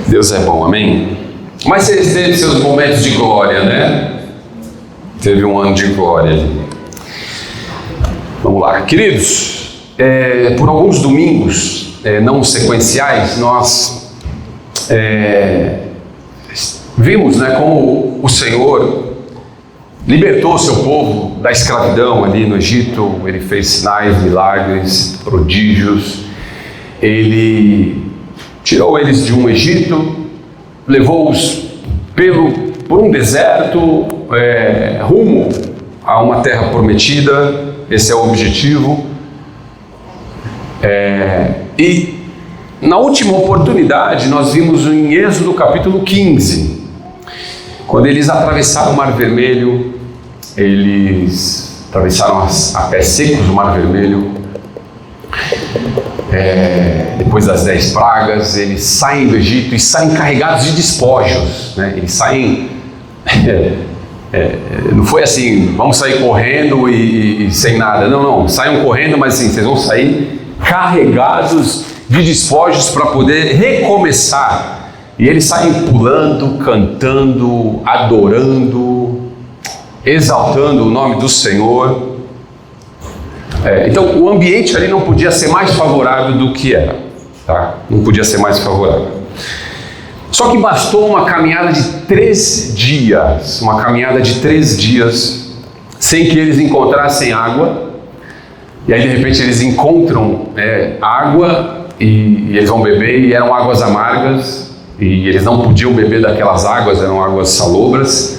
Deus é bom, amém? Mas você teve seus momentos de glória, né? Teve um ano de glória ali. Vamos lá, queridos. Por alguns domingos não sequenciais, nós vimos, né, como o Senhor libertou o seu povo da escravidão ali no Egito. Ele fez sinais, milagres, prodígios. Ele tirou eles de um Egito, levou-os por um deserto, rumo a uma terra prometida. Esse é o objetivo. E na última oportunidade nós vimos em Êxodo capítulo 15, quando eles atravessaram o Mar Vermelho, eles atravessaram a pés secos o Mar Vermelho. Depois das 10 pragas, eles saem do Egito e saem carregados de despojos, né? Eles saem, não foi assim, vamos sair correndo e sem nada, não, saiam correndo, mas assim, vocês vão sair carregados de despojos para poder recomeçar E eles saem pulando, cantando, adorando, exaltando o nome do Senhor. Então o ambiente ali não podia ser mais favorável do que era, tá? Não podia ser mais favorável. Só que bastou uma caminhada de 3 dias, sem que eles encontrassem água. E aí de repente eles encontram água e eles vão beber, e eram águas amargas, e eles não podiam beber daquelas águas, eram águas salobras.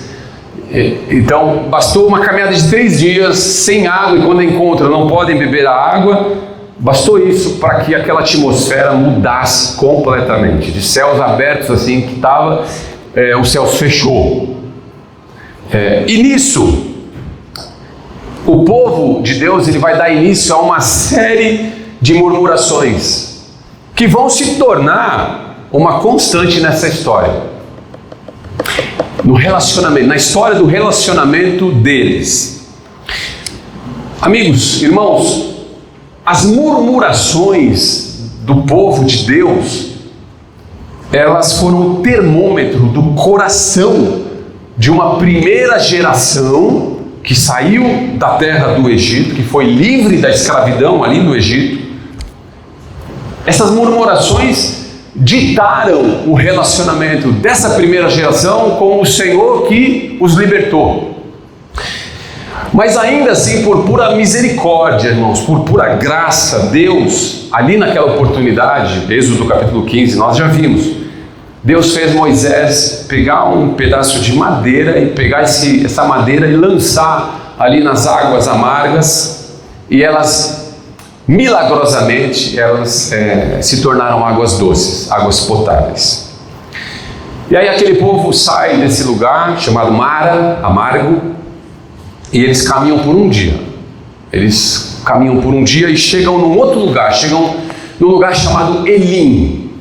Então bastou uma caminhada de 3 dias sem água, e quando encontram não podem beber a água. Bastou isso para que aquela atmosfera mudasse completamente, de céus abertos assim que estava, o céu fechou. E nisso, o povo de Deus ele vai dar início a uma série de murmurações que vão se tornar uma constante nessa história. No relacionamento, na história do relacionamento deles. Amigos, irmãos, as murmurações do povo de Deus, elas foram o termômetro do coração de uma primeira geração que saiu da terra do Egito, que foi livre da escravidão ali no Egito. Essas murmurações ditaram o relacionamento dessa primeira geração com o Senhor que os libertou. Mas ainda assim, por pura misericórdia, irmãos, por pura graça, Deus, ali naquela oportunidade, Êxodo capítulo 15, nós já vimos, Deus fez Moisés pegar um pedaço de madeira e pegar essa madeira e lançar ali nas águas amargas, e elas, milagrosamente, elas se tornaram águas doces, águas potáveis. E aí aquele povo sai desse lugar chamado Mara, amargo, e eles caminham por um dia. Eles caminham por um dia e chegam num outro lugar, chegam num lugar chamado Elim.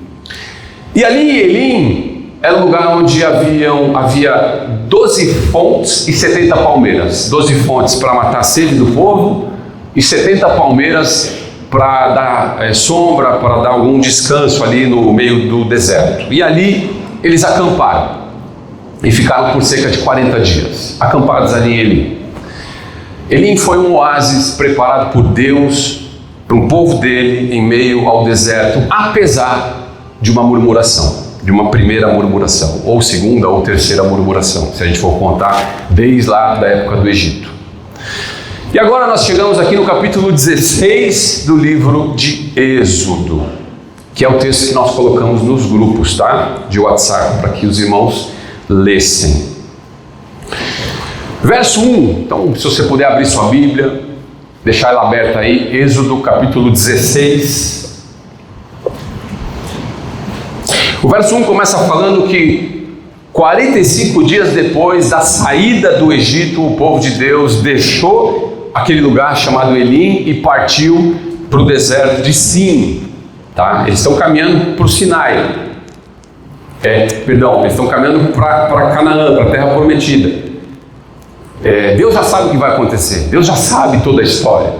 E ali Elim era um lugar onde havia 12 fontes e 70 palmeiras. 12 fontes para matar a sede do povo e 70 palmeiras para dar sombra, para dar algum descanso ali no meio do deserto. E ali eles acamparam e ficaram por cerca de 40 dias, acampados ali em Elim. Elim foi um oásis preparado por Deus para um povo dele em meio ao deserto, apesar de uma murmuração, de uma primeira murmuração, ou segunda ou terceira murmuração, se a gente for contar desde lá da época do Egito. E agora nós chegamos aqui no capítulo 16 do livro de Êxodo, que é o texto que nós colocamos nos grupos, tá? De WhatsApp, para que os irmãos lessem. Verso 1, então se você puder abrir sua Bíblia, deixar ela aberta aí, Êxodo capítulo 16. O verso 1 começa falando que 45 dias depois da saída do Egito, o povo de Deus deixou aquele lugar chamado Elim e partiu para o deserto de Sin. Tá? Eles estão caminhando para o Sinai. Eles estão caminhando para Canaã, para a terra prometida. Deus já sabe o que vai acontecer, Deus já sabe toda a história.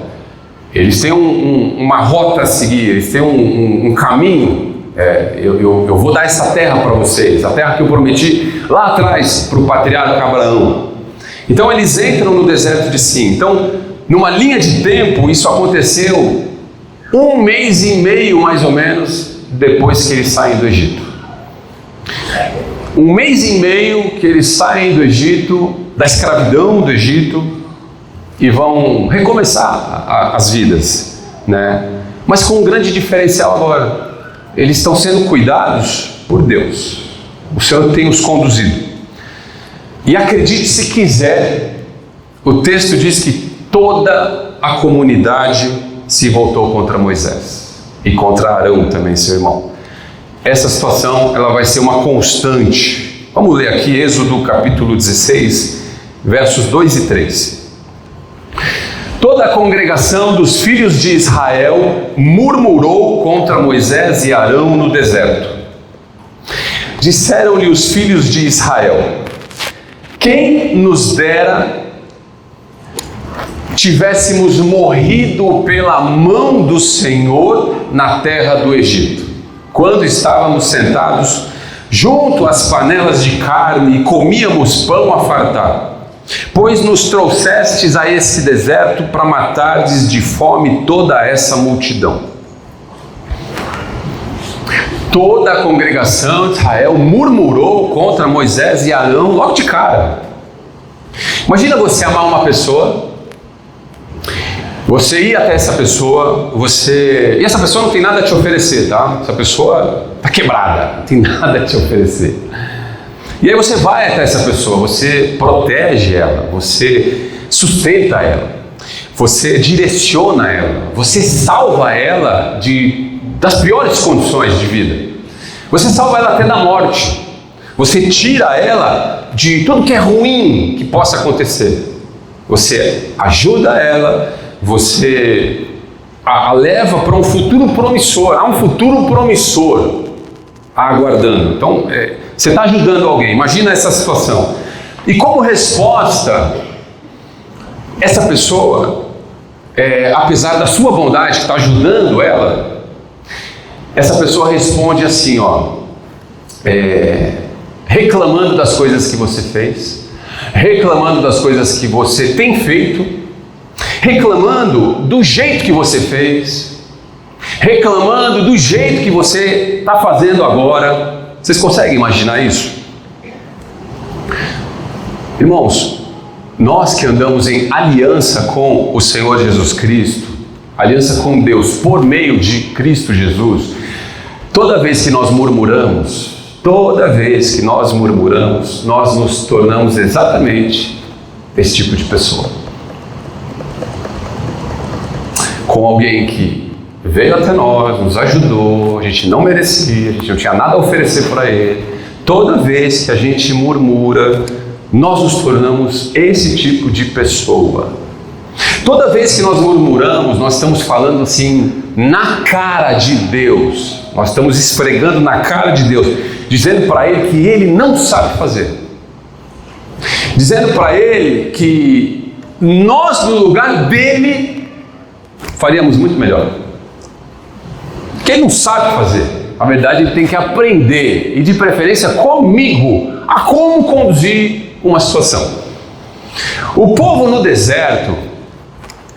Eles têm uma rota a seguir, eles têm um caminho. Eu vou dar essa terra para vocês, a terra que eu prometi lá atrás para o patriarca Abraão. Então eles entram no deserto de Sin. Então, numa linha de tempo, isso aconteceu 1 mês e meio mais ou menos depois que eles saem do Egito. 1 mês e meio que eles saem do Egito, da escravidão do Egito, e vão recomeçar as vidas, né? Mas com um grande diferencial agora. Eles estão sendo cuidados por Deus. O Senhor tem os conduzido. E acredite se quiser, o texto diz que toda a comunidade se voltou contra Moisés e contra Arão também, seu irmão. Essa situação ela vai ser uma constante. Vamos ler aqui Êxodo capítulo 16, versos 2 e 3. Toda a congregação dos filhos de Israel murmurou contra Moisés e Arão no deserto. Disseram-lhe os filhos de Israel: quem nos dera tivéssemos morrido pela mão do Senhor na terra do Egito, quando estávamos sentados junto às panelas de carne, e comíamos pão a fartar. Pois nos trouxestes a esse deserto para matardes de fome toda essa multidão. Toda a congregação de Israel murmurou contra Moisés e Arão logo de cara. Imagina você amar uma pessoa, você ir até essa pessoa, e essa pessoa não tem nada a te oferecer, tá? Essa pessoa está quebrada, não tem nada a te oferecer. E aí você vai até essa pessoa, você protege ela, você sustenta ela, você direciona ela, você salva ela das piores condições de vida. Você salva ela até da morte. Você tira ela de tudo que é ruim que possa acontecer. Você ajuda ela, você a leva para um futuro promissor. Há um futuro promissor aguardando. Então, você está ajudando alguém. Imagina essa situação. E como resposta, essa pessoa, apesar da sua bondade que está ajudando ela, essa pessoa responde assim, reclamando das coisas que você fez, reclamando das coisas que você tem feito, reclamando do jeito que você fez, reclamando do jeito que você está fazendo agora. Vocês conseguem imaginar isso? Irmãos, nós que andamos em aliança com o Senhor Jesus Cristo, aliança com Deus por meio de Cristo Jesus, toda vez que nós murmuramos, nós nos tornamos exatamente esse tipo de pessoa. Com alguém que veio até nós, nos ajudou, a gente não merecia, a gente não tinha nada a oferecer para ele. Toda vez que a gente murmura, nós nos tornamos esse tipo de pessoa. Toda vez que nós murmuramos, nós estamos falando assim, na cara de Deus. Nós estamos esfregando na cara de Deus, dizendo para Ele que Ele não sabe fazer. Dizendo para Ele que nós, no lugar dEle, faríamos muito melhor. Que Ele não sabe fazer. Na verdade, Ele tem que aprender, e de preferência comigo, a como conduzir uma situação. O povo no deserto,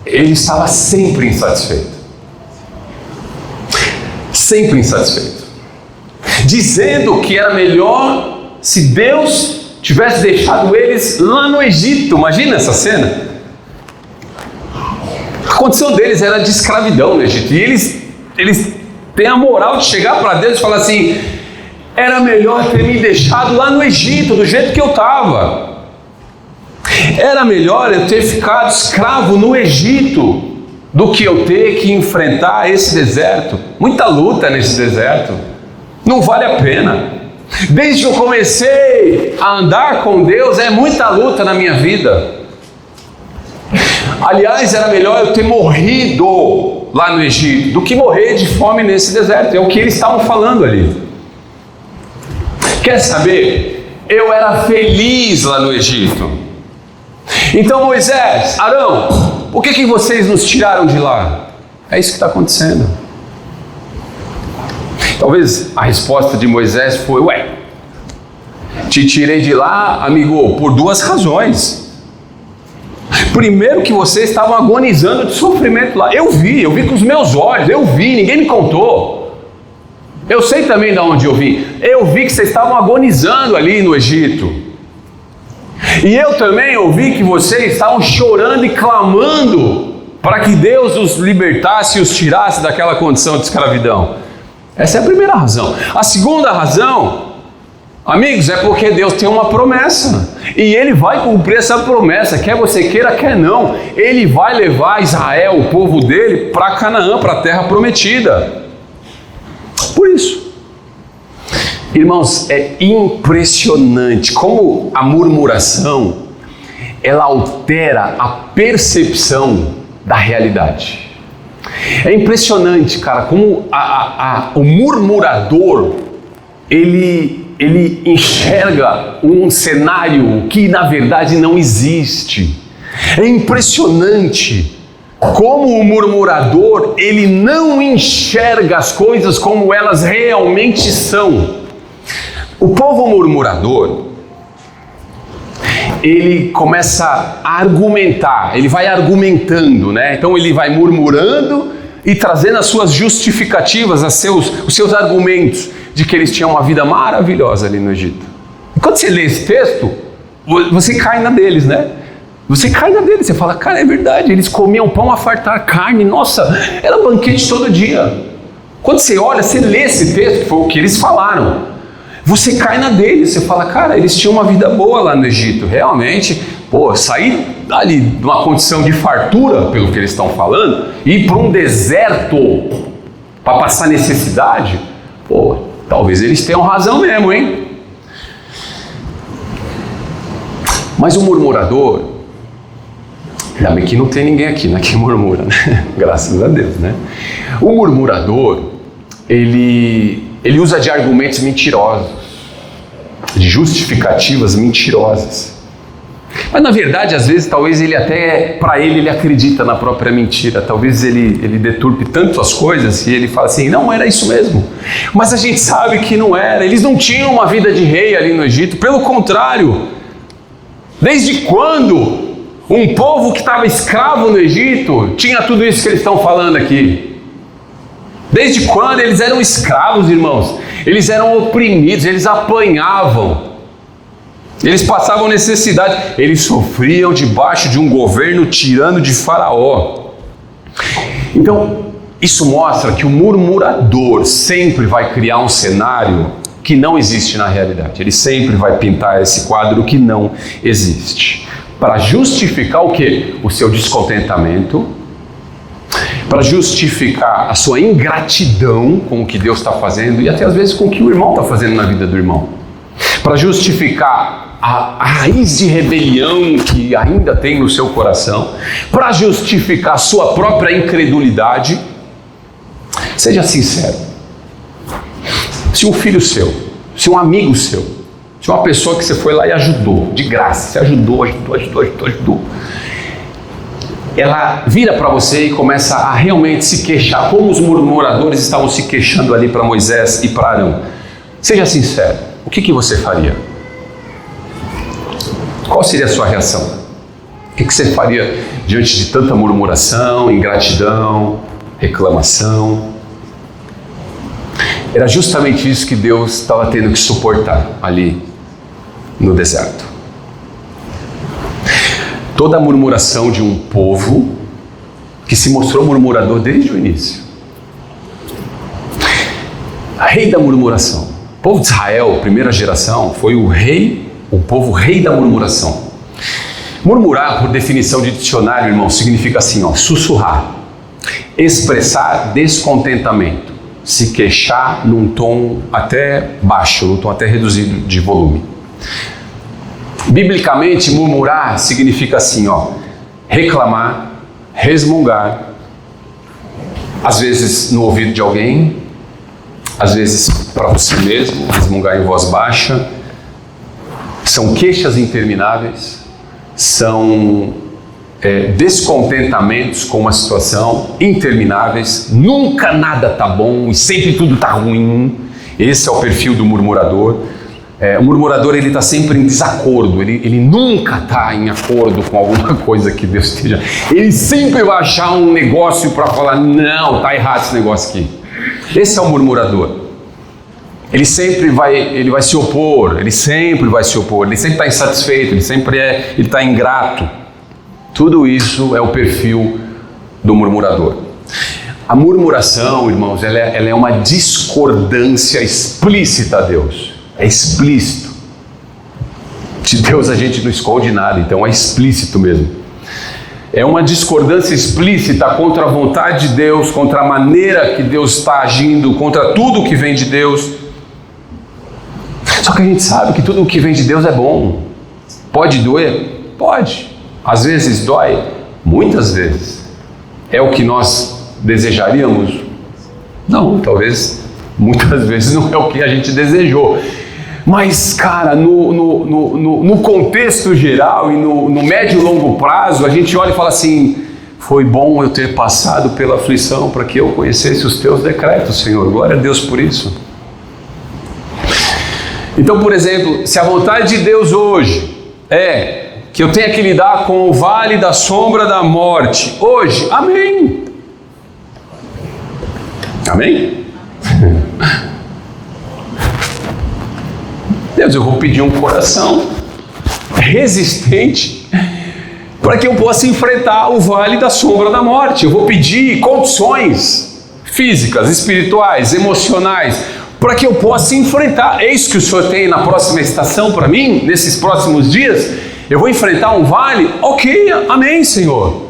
ele estava sempre insatisfeito. Sempre insatisfeito. Dizendo que era melhor se Deus tivesse deixado eles lá no Egito. Imagina essa cena. A condição deles era de escravidão no Egito. E eles têm a moral de chegar para Deus e falar assim: era melhor ter me deixado lá no Egito, do jeito que eu estava. Era melhor eu ter ficado escravo no Egito do que eu ter que enfrentar esse deserto. Muita luta nesse deserto. Não vale a pena. Desde que eu comecei a andar com Deus, é muita luta na minha vida. Aliás, era melhor eu ter morrido lá no Egito do que morrer de fome nesse deserto. É o que eles estavam falando ali. Quer saber? Eu era feliz lá no Egito. Então Moisés, Arão, por que vocês nos tiraram de lá? É isso que está acontecendo. Talvez a resposta de Moisés foi: te tirei de lá, amigo, por duas razões. Primeiro, que vocês estavam agonizando de sofrimento lá. Eu vi com os meus olhos, ninguém me contou. Eu sei também de onde eu vim. Eu vi que vocês estavam agonizando ali no Egito. E eu também ouvi que vocês estavam chorando e clamando para que Deus os libertasse e os tirasse daquela condição de escravidão. Essa é a primeira razão. A segunda razão, amigos, é porque Deus tem uma promessa. E Ele vai cumprir essa promessa, quer você queira, quer não. Ele vai levar Israel, o povo dele, para Canaã, para a terra prometida. Por isso. Irmãos, é impressionante como a murmuração, ela altera a percepção da realidade. É impressionante, cara, como o murmurador, ele enxerga um cenário que na verdade não existe. É impressionante como o murmurador, ele não enxerga as coisas como elas realmente são. O povo murmurador, ele começa a argumentar, ele vai argumentando, né? Então ele vai murmurando e trazendo as suas justificativas, os seus argumentos de que eles tinham uma vida maravilhosa ali no Egito. E quando você lê esse texto, você cai na deles, né? Você cai na deles, você fala, cara, é verdade, eles comiam pão a fartar carne, nossa, era banquete todo dia. Quando você olha, você lê esse texto, que foi o que eles falaram, você cai na deles, você fala, cara, eles tinham uma vida boa lá no Egito, realmente, sair ali de uma condição de fartura, pelo que eles estão falando, e ir para um deserto para passar necessidade, talvez eles tenham razão mesmo, hein? Mas o murmurador, ainda bem que não tem ninguém aqui, né, que murmura, né? Graças a Deus, né? O murmurador, ele usa de argumentos mentirosos, de justificativas mentirosas. Mas na verdade, às vezes, talvez ele até, para ele acredita na própria mentira. Talvez ele deturpe tanto as coisas e ele fala assim, não, era isso mesmo. Mas a gente sabe que não era. Eles não tinham uma vida de rei ali no Egito. Pelo contrário, desde quando um povo que estava escravo no Egito tinha tudo isso que eles estão falando aqui? Desde quando eles eram escravos, irmãos? Eles eram oprimidos, eles apanhavam. Eles passavam necessidade, eles sofriam debaixo de um governo tirano de Faraó. Então, isso mostra que o murmurador sempre vai criar um cenário que não existe na realidade. Ele sempre vai pintar esse quadro que não existe. Para justificar o quê? O seu descontentamento, para justificar a sua ingratidão com o que Deus está fazendo e até às vezes com o que o irmão está fazendo na vida do irmão. Para justificar a raiz de rebelião que ainda tem no seu coração, para justificar a sua própria incredulidade. Seja sincero. Se um filho seu, se um amigo seu, se uma pessoa que você foi lá e ajudou, de graça, você ajudou, ela vira para você e começa a realmente se queixar, como os murmuradores estavam se queixando ali para Moisés e para Arão. Seja sincero, o que você faria? Qual seria a sua reação? O que você faria diante de tanta murmuração, ingratidão, reclamação? Era justamente isso que Deus estava tendo que suportar ali no deserto. Toda a murmuração de um povo que se mostrou murmurador desde o início. Rei da murmuração. O povo de Israel, primeira geração, foi o povo rei da murmuração. Murmurar, por definição de dicionário, irmão, significa assim, sussurrar, expressar descontentamento, se queixar num tom até baixo, num tom até reduzido de volume. Biblicamente, murmurar significa assim, reclamar, resmungar, às vezes no ouvido de alguém, às vezes para você mesmo, resmungar em voz baixa. São queixas intermináveis, são descontentamentos com uma situação intermináveis, nunca nada está bom e sempre tudo está ruim. Esse é o perfil do murmurador. O murmurador, ele está sempre em desacordo, ele nunca está em acordo com alguma coisa que Deus esteja. Ele sempre vai achar um negócio para falar, não, está errado esse negócio aqui. Esse é o murmurador. Ele sempre vai se opor, ele sempre está insatisfeito, ele está ingrato. Tudo isso é o perfil do murmurador. A murmuração, irmãos, ela é uma discordância explícita a Deus. É explícito. De Deus a gente não esconde nada, então é explícito mesmo. É uma discordância explícita contra a vontade de Deus, contra a maneira que Deus está agindo, contra tudo que vem de Deus. Só que a gente sabe que tudo o que vem de Deus é bom. Pode doer? Pode. Às vezes dói? Muitas vezes. É o que nós desejaríamos? Não, talvez muitas vezes não é o que a gente desejou. Mas, cara, no contexto geral e no médio e longo prazo, a gente olha e fala assim, foi bom eu ter passado pela aflição para que eu conhecesse os teus decretos, Senhor. Glória a Deus por isso. Então, por exemplo, se a vontade de Deus hoje é que eu tenha que lidar com o vale da sombra da morte, hoje, amém. Amém? Deus, eu vou pedir um coração resistente para que eu possa enfrentar o vale da sombra da morte. Eu vou pedir condições físicas, espirituais, emocionais, para que eu possa enfrentar. É isso que o Senhor tem na próxima estação para mim, nesses próximos dias? Eu vou enfrentar um vale? Ok, amém, Senhor.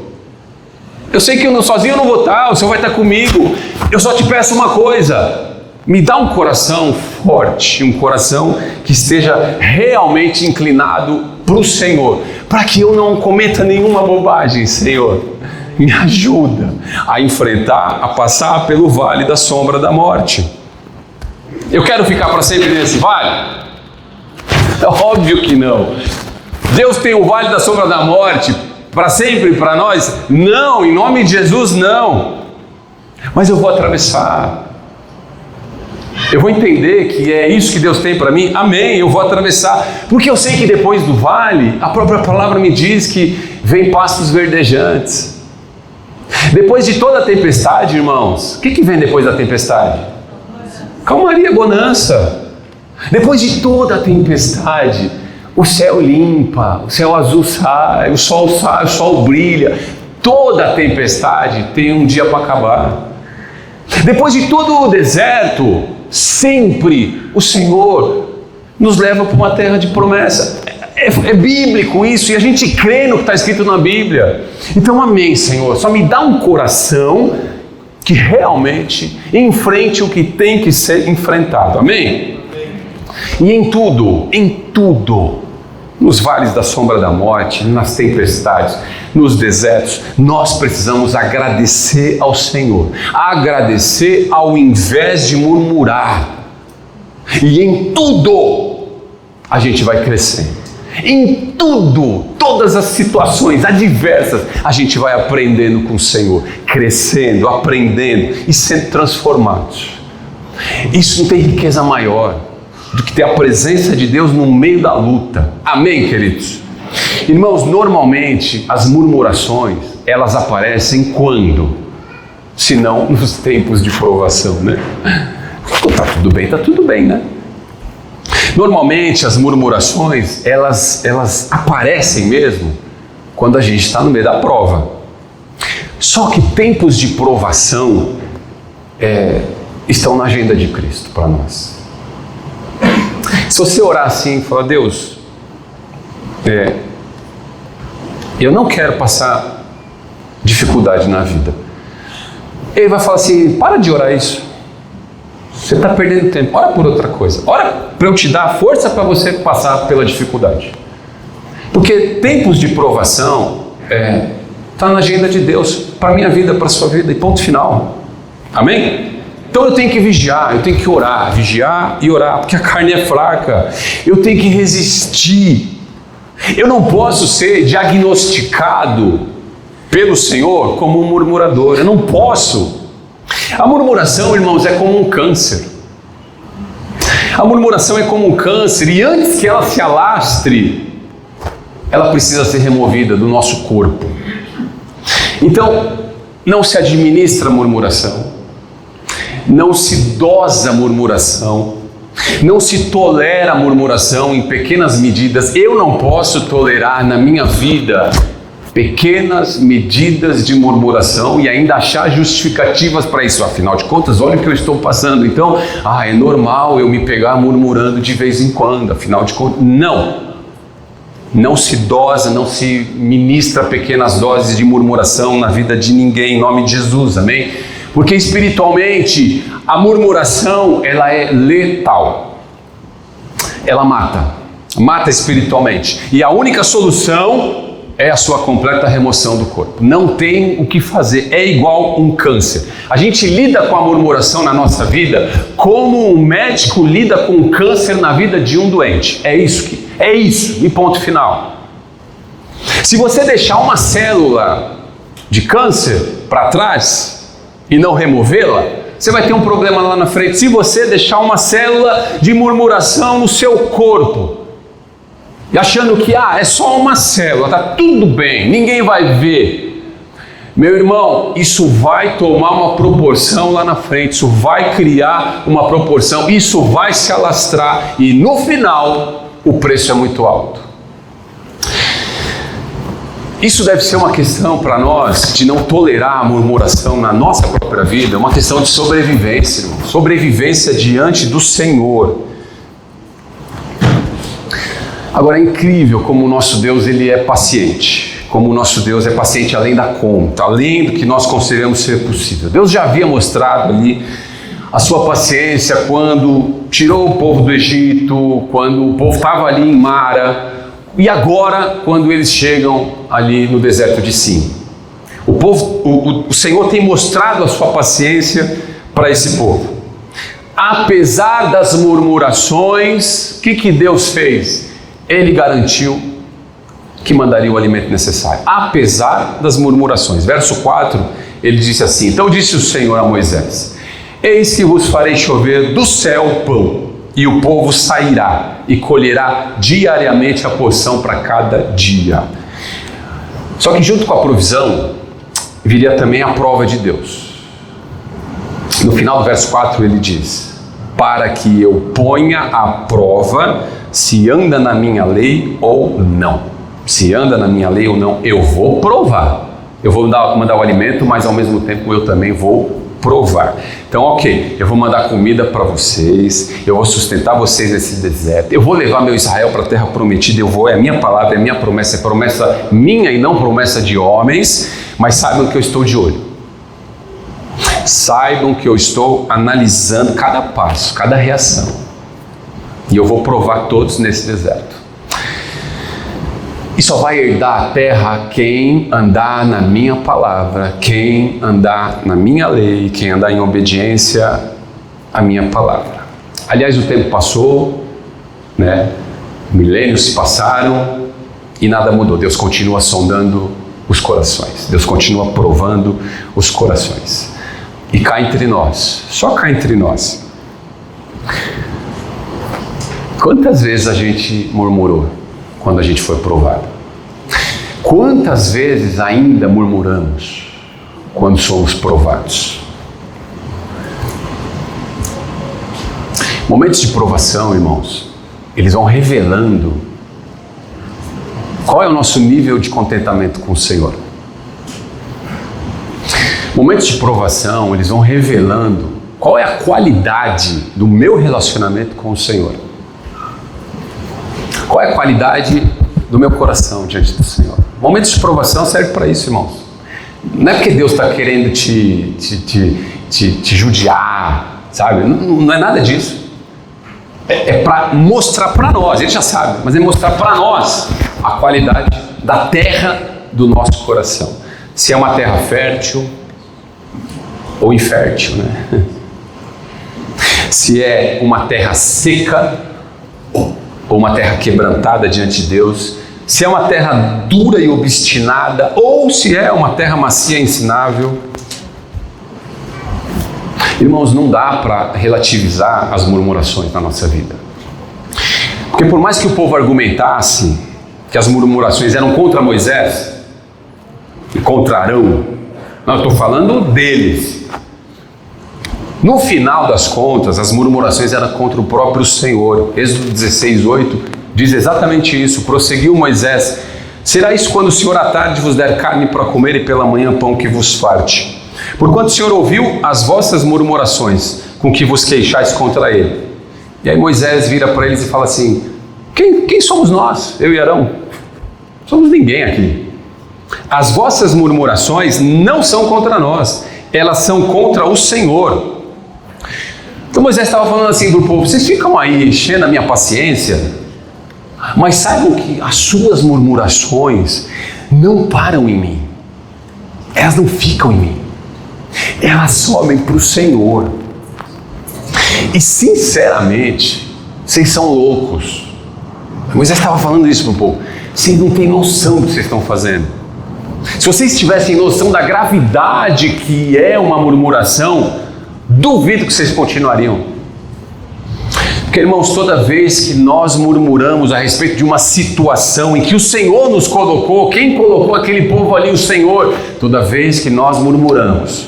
Eu sei que sozinho eu não vou estar, o Senhor vai estar comigo. Eu só te peço uma coisa: me dá um coração forte, um coração que esteja realmente inclinado para o Senhor, para que eu não cometa nenhuma bobagem, Senhor. Me ajuda a enfrentar, a passar pelo vale da sombra da morte. Eu quero ficar para sempre nesse vale? É óbvio que não. Deus tem o vale da sombra da morte para sempre para nós? Não, em nome de Jesus, não. Mas eu vou atravessar. Eu vou entender que é isso que Deus tem para mim? Amém, eu vou atravessar. Porque eu sei que depois do vale, a própria palavra me diz que vem pastos verdejantes. Depois de toda a tempestade, irmãos, o que vem depois da tempestade? Calmaria, bonança. Depois de toda a tempestade, o céu limpa, o céu azul sai, o sol brilha. Toda a tempestade tem um dia para acabar. Depois de todo o deserto, sempre o Senhor nos leva para uma terra de promessa. É bíblico isso, e a gente crê no que está escrito na Bíblia. Então, amém, Senhor. Só me dá um coração que realmente enfrente o que tem que ser enfrentado. Amém? E em tudo, nos vales da sombra da morte, nas tempestades, nos desertos, nós precisamos agradecer ao Senhor. Agradecer ao invés de murmurar. E em tudo, a gente vai crescendo. Em tudo, todas as situações adversas, a gente vai aprendendo com o Senhor, crescendo, aprendendo e sendo transformados. Isso não tem riqueza maior do que ter a presença de Deus no meio da luta. Amém, queridos? Irmãos, normalmente as murmurações, elas aparecem quando? Se não nos tempos de provação, né? Tá tudo bem, né? Normalmente as murmurações, elas aparecem mesmo quando a gente está no meio da prova. Só que tempos de provação estão na agenda de Cristo para nós. Se você orar assim e falar: Deus, eu não quero passar dificuldade na vida. Ele vai falar assim: para de orar isso. Você está perdendo tempo, ora por outra coisa. Ora para eu te dar força para você passar pela dificuldade. Porque tempos de provação está na agenda de Deus para a minha vida, para a sua vida, e ponto final. Amém? Então eu tenho que vigiar, eu tenho que orar, vigiar e orar, porque a carne é fraca. Eu tenho que resistir. Eu não posso ser diagnosticado pelo Senhor como um murmurador. Eu não posso. A murmuração, irmãos, é como um câncer. A murmuração é como um câncer, e antes que ela se alastre, ela precisa ser removida do nosso corpo. Então, não se administra murmuração, não se dosa murmuração, não se tolera murmuração em pequenas medidas. Eu não posso tolerar na minha vida pequenas medidas de murmuração e ainda achar justificativas para isso. Afinal de contas, olha o que eu estou passando. Então, é normal eu me pegar murmurando de vez em quando. Afinal de contas, não se dosa, não se ministra pequenas doses de murmuração na vida de ninguém, em nome de Jesus, amém? Porque espiritualmente, a murmuração, ela é letal. Ela mata espiritualmente. E a única solução é a sua completa remoção do corpo. Não tem o que fazer, é igual um câncer. A gente lida com a murmuração na nossa vida como um médico lida com um câncer na vida de um doente. É isso, e ponto final. Se você deixar uma célula de câncer para trás e não removê-la, você vai ter um problema lá na frente se você deixar uma célula de murmuração no seu corpo. E achando que é só uma célula, está tudo bem, ninguém vai ver. Meu irmão, isso vai tomar uma proporção lá na frente, isso vai criar uma proporção, isso vai se alastrar e no final o preço é muito alto. Isso deve ser uma questão para nós de não tolerar a murmuração na nossa própria vida, uma questão de sobrevivência, irmão. Sobrevivência diante do Senhor. Agora é incrível como o nosso Deus ele é paciente, como o nosso Deus é paciente além da conta, além do que nós consideramos ser possível. Deus já havia mostrado ali a sua paciência quando tirou o povo do Egito, quando o povo estava ali em Mara, e agora quando eles chegam ali no deserto de Sim. O Senhor tem mostrado a sua paciência para esse povo. Apesar das murmurações, o que Deus fez? Ele garantiu que mandaria o alimento necessário, apesar das murmurações. Verso 4, ele disse assim: então disse o Senhor a Moisés: eis que vos farei chover do céu pão, e o povo sairá e colherá diariamente a porção para cada dia. Só que junto com a provisão, viria também a prova de Deus. No final do verso 4 ele diz: para que eu ponha à prova se anda na minha lei ou não. Se anda na minha lei ou não, eu vou provar. Eu vou mandar o alimento, mas ao mesmo tempo eu também vou provar. Então, ok, eu vou mandar comida para vocês, eu vou sustentar vocês nesse deserto, eu vou levar meu Israel para a terra prometida, é a minha palavra, é minha promessa, é promessa minha e não promessa de homens, mas saibam que eu estou de olho. Saibam que eu estou analisando cada passo, cada reação, e eu vou provar todos nesse deserto. E só vai herdar a terra quem andar na minha palavra, quem andar na minha lei, quem andar em obediência à minha palavra. Aliás, o tempo passou, milênios se passaram e nada mudou. Deus continua sondando os corações, Deus continua provando os corações. E cá entre nós, só cá entre nós, quantas vezes a gente murmurou quando a gente foi provado? Quantas vezes ainda murmuramos quando somos provados? Momentos de provação, irmãos, eles vão revelando qual é o nosso nível de contentamento com o Senhor. Momentos de provação, eles vão revelando qual é a qualidade do meu relacionamento com o Senhor. Qual é a qualidade do meu coração diante do Senhor? Momentos de provação servem para isso, irmãos. Não é porque Deus está querendo te judiar, sabe? Não é nada disso. É para mostrar para nós, ele já sabe, mas é mostrar para nós a qualidade da terra do nosso coração. Se é uma terra fértil ou infértil, né? Se é uma terra seca ou uma terra quebrantada diante de Deus, se é uma terra dura e obstinada, ou se é uma terra macia e ensinável. Irmãos, não dá para relativizar as murmurações na nossa vida. Porque por mais que o povo argumentasse que as murmurações eram contra Moisés, e contra Arão, não, eu estou falando deles. No final das contas, as murmurações eram contra o próprio Senhor. Êxodo 16:8 diz exatamente isso. Prosseguiu Moisés: será isso quando o Senhor à tarde vos der carne para comer e pela manhã pão que vos farte? Porquanto o Senhor ouviu as vossas murmurações com que vos queixais contra ele. E aí Moisés vira para eles e fala assim: quem somos nós, eu e Arão? Somos ninguém aqui. As vossas murmurações não são contra nós, elas são contra o Senhor. Então Moisés estava falando assim para o povo: vocês ficam aí enchendo a minha paciência, mas saibam que as suas murmurações não param em mim, elas não ficam em mim, elas sobem para o Senhor. E sinceramente, vocês são loucos. Moisés estava falando isso para o povo: vocês não têm noção do que vocês estão fazendo. Se vocês tivessem noção da gravidade que é uma murmuração, duvido que vocês continuariam. Porque, irmãos, toda vez que nós murmuramos a respeito de uma situação em que o Senhor nos colocou, quem colocou aquele povo ali? O Senhor. Toda vez que nós murmuramos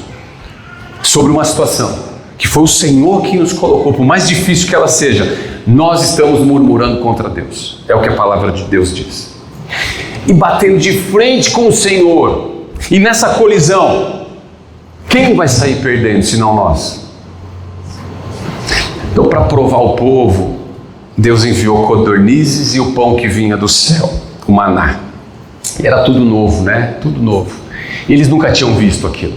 sobre uma situação que foi o Senhor que nos colocou, por mais difícil que ela seja, nós estamos murmurando contra Deus. É o que a palavra de Deus diz. E batendo de frente com o Senhor, e nessa colisão, quem vai sair perdendo senão nós? Então, para provar o povo, Deus enviou codornizes e o pão que vinha do céu, o maná. E era tudo novo, né? Tudo novo. E eles nunca tinham visto aquilo.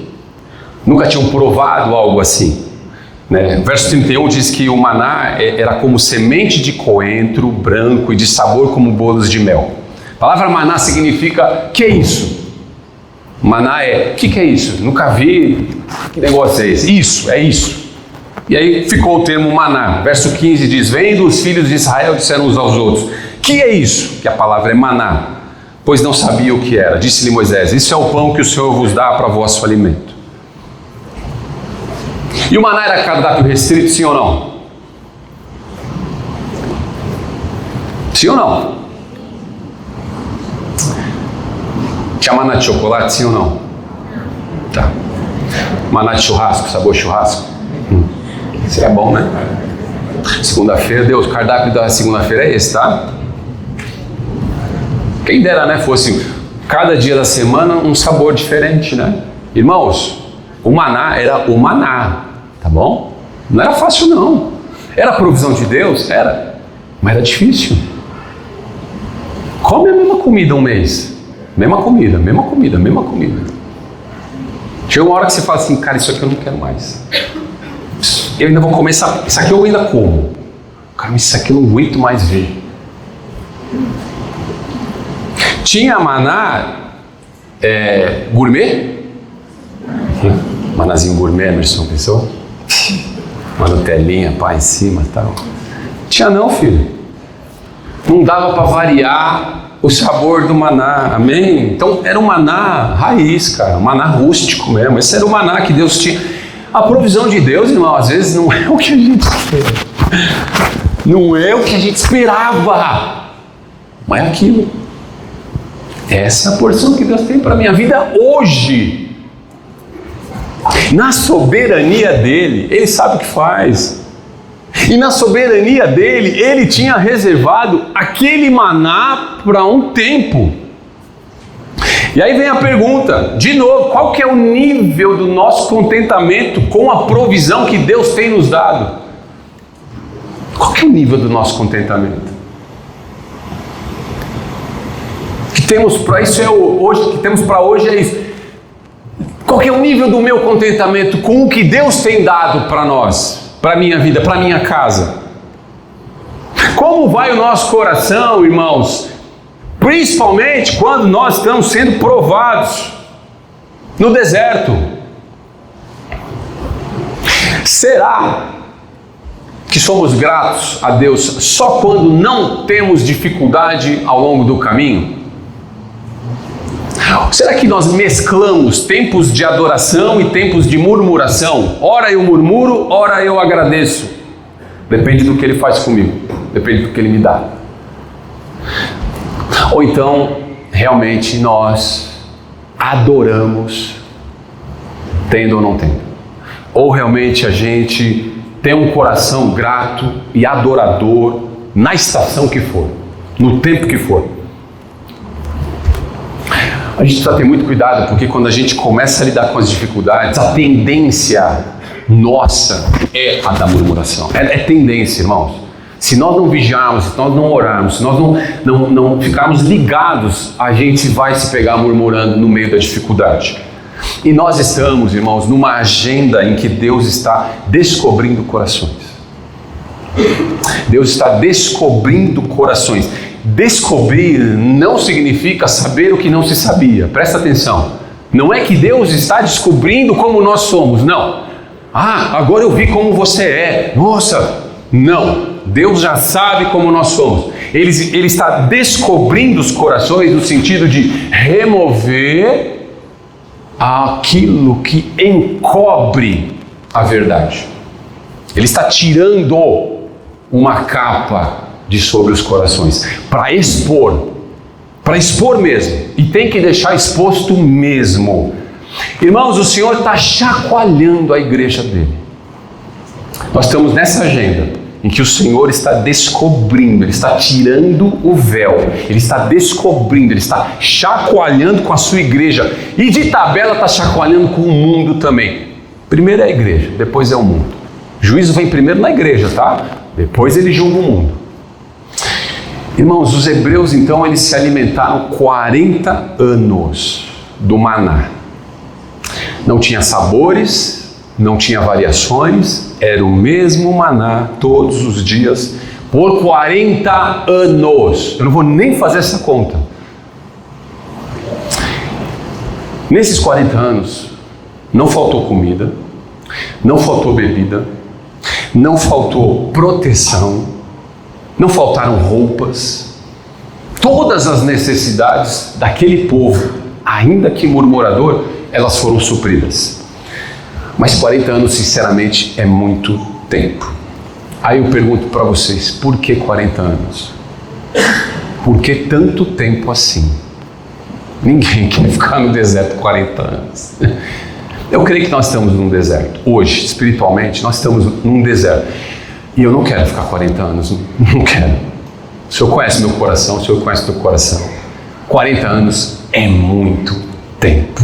Nunca tinham provado algo assim. Né? Verso 31 diz que o maná era como semente de coentro branco e de sabor como bolos de mel. A palavra maná significa, que é isso? Maná o que é isso? Nunca vi, que negócio é esse? Isso, é isso. E aí ficou o termo maná. Verso 15 diz, vendo os filhos de Israel, disseram uns aos outros, que é isso? Que a palavra é maná, pois não sabia o que era. Disse-lhe Moisés, isso é o pão que o Senhor vos dá para vosso alimento. E o maná era cardápio restrito, sim ou não? Sim ou não? Tinha maná de chocolate, sim ou não? Tá. Maná de churrasco, sabor churrasco? Isso é bom, né? Segunda-feira, Deus, o cardápio da segunda-feira é esse, tá? Quem dera, né? Fosse cada dia da semana um sabor diferente, né? Irmãos, o maná era o maná, tá bom? Não era fácil, não. Era a provisão de Deus? Era. Mas era difícil. Come a mesma comida um mês. Mesma comida, mesma comida, mesma comida. Chega uma hora que você fala assim, cara, isso aqui eu não quero mais. Eu ainda vou comer, isso aqui eu ainda como. Cara, mas isso aqui eu não aguento mais ver. Tinha maná gourmet. Manazinho gourmet, Emerson, pensou? Uma Nutelinha, pá, em cima e tal. Tinha não, filho. Não dava para variar o sabor do maná, amém? Então era um maná raiz, cara, um maná rústico mesmo. Esse era o maná que Deus tinha. A provisão de Deus, irmão, às vezes não é o que a gente espera. Não é o que a gente esperava. Mas é aquilo. Essa é a porção que Deus tem para a minha vida hoje. Na soberania dele, ele sabe o que faz. E na soberania dele, ele tinha reservado aquele maná para um tempo. E aí vem a pergunta, de novo, qual que é o nível do nosso contentamento com a provisão que Deus tem nos dado? Qual que é o nível do nosso contentamento? Que temos para isso é hoje, que temos para hoje é isso. Qual que é o nível do meu contentamento com o que Deus tem dado para nós, para a minha vida, para a minha casa? Como vai o nosso coração, irmãos? Principalmente quando nós estamos sendo provados no deserto. Será que somos gratos a Deus só quando não temos dificuldade ao longo do caminho? Será que nós mesclamos tempos de adoração e tempos de murmuração? Ora eu murmuro, ora eu agradeço. Depende do que Ele faz comigo, depende do que Ele me dá. Ou então, realmente nós adoramos, tendo ou não tendo. Ou realmente a gente tem um coração grato e adorador na estação que for, no tempo que for. A gente precisa ter muito cuidado, porque quando a gente começa a lidar com as dificuldades, a tendência nossa é a da murmuração. É tendência, irmãos. Se nós não vigiarmos, se nós não orarmos, se nós não ficarmos ligados, a gente vai se pegar murmurando no meio da dificuldade. E nós estamos, irmãos, numa agenda em que Deus está descobrindo corações. Deus está descobrindo corações. Descobrir não significa saber o que não se sabia. Presta atenção. Não é que Deus está descobrindo como nós somos, não. Ah, agora eu vi como você é. Nossa, não. Deus já sabe como nós somos. Ele está descobrindo os corações no sentido de remover aquilo que encobre a verdade. Ele está tirando uma capa de sobre os corações para expor mesmo. E tem que deixar exposto mesmo. Irmãos, o Senhor está chacoalhando a igreja dele. Nós estamos nessa agenda em que o Senhor está descobrindo, Ele está tirando o véu, Ele está descobrindo, Ele está chacoalhando com a sua igreja, e de tabela está chacoalhando com o mundo também. Primeiro é a igreja, depois é o mundo. O juízo vem primeiro na igreja, tá? Depois Ele julga o mundo. Irmãos, os hebreus então, eles se alimentaram 40 anos do maná. Não tinha sabores, não tinha variações, era o mesmo maná todos os dias, por 40 anos. Eu não vou nem fazer essa conta. Nesses 40 anos, não faltou comida, não faltou bebida, não faltou proteção, não faltaram roupas. Todas as necessidades daquele povo, ainda que murmurador, elas foram supridas. Mas 40 anos, sinceramente, é muito tempo. Aí eu pergunto para vocês, por que 40 anos? Por que tanto tempo assim? Ninguém quer ficar no deserto 40 anos. Eu creio que nós estamos num deserto. Hoje, espiritualmente, nós estamos num deserto. E eu não quero ficar 40 anos, não quero. O Senhor conhece meu coração, o Senhor conhece teu coração. 40 anos é muito tempo.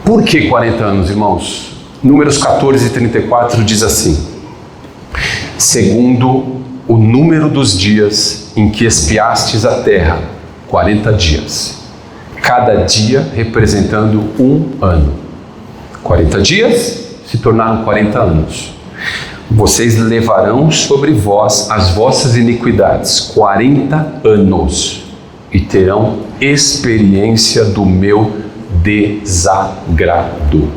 Por que 40 anos, irmãos? Números 14 e 34 diz assim: segundo o número dos dias em que espiastes a terra, 40 dias, cada dia representando um ano. 40 dias se tornaram 40 anos. Vocês levarão sobre vós as vossas iniquidades 40 anos e terão experiência do meu desagrado.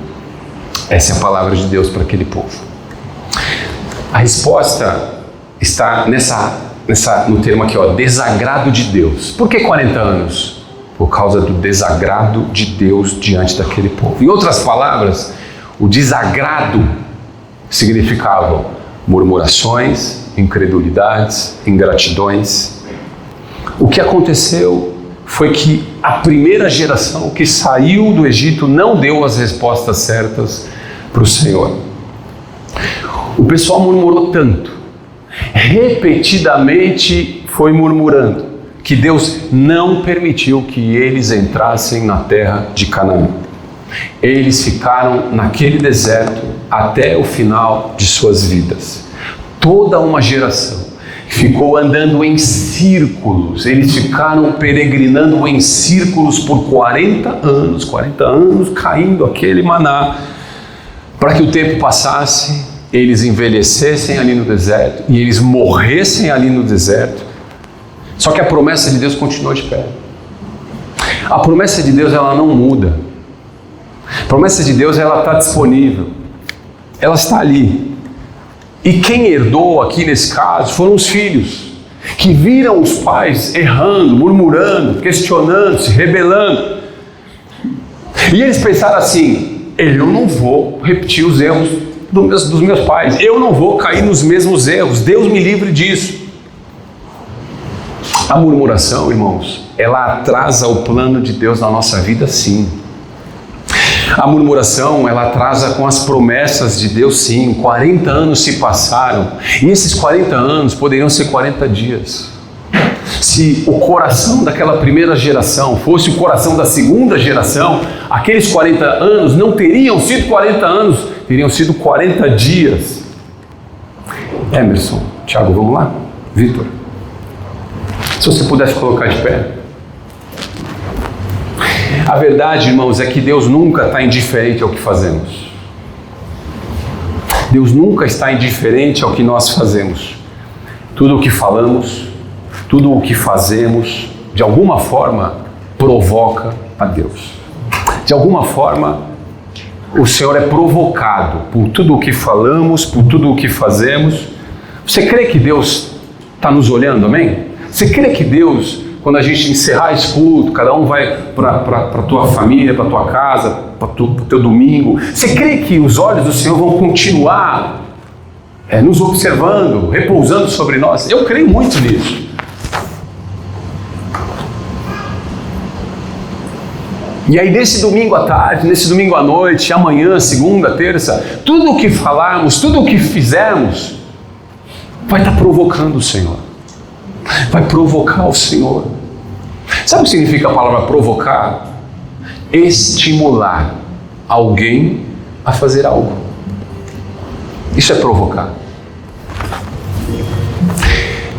Essa é a palavra de Deus para aquele povo. A resposta está no termo aqui, desagrado de Deus. Por que 40 anos? Por causa do desagrado de Deus diante daquele povo. Em outras palavras, o desagrado significava murmurações, incredulidades, ingratidões. O que aconteceu foi que a primeira geração que saiu do Egito não deu as respostas certas para o Senhor. O pessoal murmurou tanto, repetidamente foi murmurando, que Deus não permitiu que eles entrassem na terra de Canaã. Eles ficaram naquele deserto até o final de suas vidas. Toda uma geração ficou andando em círculos, eles ficaram peregrinando em círculos por 40 anos caindo aquele maná, para que o tempo passasse, eles envelhecessem ali no deserto e eles morressem ali no deserto. Só que a promessa de Deus continuou de pé. A promessa de Deus, ela não muda. A promessa de Deus, ela está disponível, ela está ali. E quem herdou aqui nesse caso foram os filhos, que viram os pais errando, murmurando, questionando, se rebelando. E eles pensaram assim: eu não vou repetir os erros dos meus pais, eu não vou cair nos mesmos erros, Deus me livre disso. A murmuração, irmãos, ela atrasa o plano de Deus na nossa vida, sim. A murmuração, ela atrasa com as promessas de Deus, sim. 40 anos se passaram, e esses 40 anos poderiam ser 40 dias. Se o coração daquela primeira geração fosse o coração da segunda geração, aqueles 40 anos não teriam sido 40 anos, teriam sido 40 dias. Emerson, Tiago, vamos lá? Vitor, se você pudesse colocar de pé. A verdade, irmãos, é que Deus nunca está indiferente ao que fazemos. Deus nunca está indiferente ao que nós fazemos. Tudo o que falamos, tudo o que fazemos, de alguma forma, provoca a Deus. De alguma forma, o Senhor é provocado por tudo o que falamos, por tudo o que fazemos. Você crê que Deus está nos olhando, amém? Você crê que Deus quando a gente encerrar esse culto, cada um vai para a tua família, para a tua casa, para o teu domingo, você crê que os olhos do Senhor vão continuar nos observando, repousando sobre nós? Eu creio muito nisso. E aí nesse domingo à tarde, nesse domingo à noite, amanhã, segunda, terça, tudo o que falarmos, tudo o que fizermos, vai estar provocando o Senhor. Vai provocar o Senhor. Sabe o que significa a palavra provocar? Estimular alguém a fazer algo. Isso é provocar.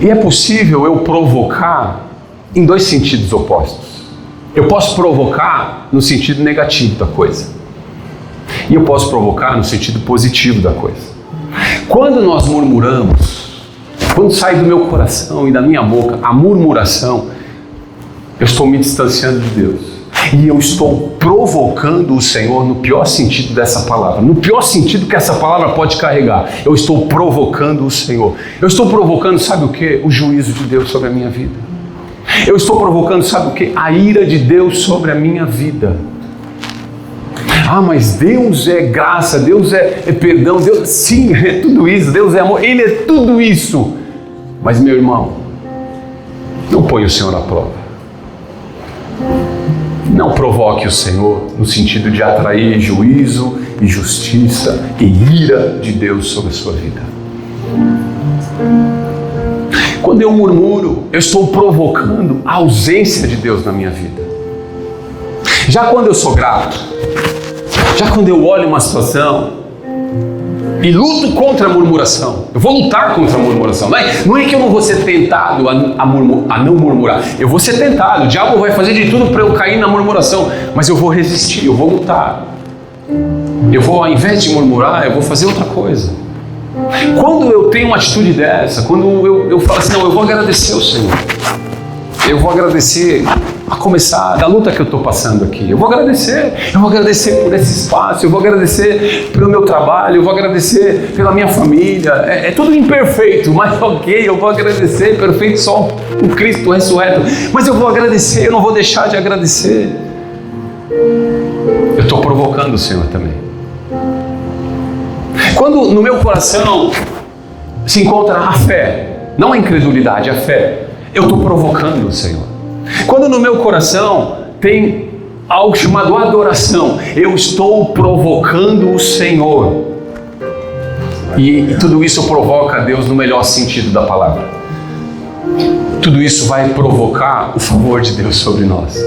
E é possível eu provocar em dois sentidos opostos. Eu posso provocar no sentido negativo da coisa. E eu posso provocar no sentido positivo da coisa. Quando nós murmuramos, quando sai do meu coração e da minha boca a murmuração, eu estou me distanciando de Deus. E eu estou provocando o Senhor no pior sentido dessa palavra. No pior sentido que essa palavra pode carregar. Eu estou provocando o Senhor. Eu estou provocando, sabe o quê? O juízo de Deus sobre a minha vida. Eu estou provocando, sabe o quê? A ira de Deus sobre a minha vida. Ah, mas Deus é graça, Deus é perdão, Deus, sim, é tudo isso, Deus é amor, Ele é tudo isso. Mas meu irmão, não põe o Senhor à prova. Não provoque o Senhor no sentido de atrair juízo e justiça e ira de Deus sobre a sua vida. Quando eu murmuro, eu estou provocando a ausência de Deus na minha vida. Já quando eu sou grato, já quando eu olho uma situação e luto contra a murmuração, eu vou lutar contra a murmuração. Não é que eu não vou ser tentado a não murmurar. Eu vou ser tentado, o diabo vai fazer de tudo para eu cair na murmuração, mas eu vou resistir, eu vou lutar. Eu vou, ao invés de murmurar, eu vou fazer outra coisa. Quando eu tenho uma atitude dessa, quando eu falo assim, não, eu vou agradecer ao Senhor. Eu vou agradecer, a começar da luta que eu estou passando aqui. Eu vou agradecer por esse espaço, eu vou agradecer pelo meu trabalho, eu vou agradecer pela minha família. É tudo imperfeito, mas ok, eu vou agradecer, perfeito só o Cristo ressurreto. Mas eu vou agradecer, eu não vou deixar de agradecer. Eu estou provocando o Senhor também. Quando no meu coração se encontra a fé, não a incredulidade, a fé, eu estou provocando o Senhor. Quando no meu coração tem algo chamado adoração, eu estou provocando o Senhor. E tudo isso provoca a Deus no melhor sentido da palavra. Tudo isso vai provocar o favor de Deus sobre nós.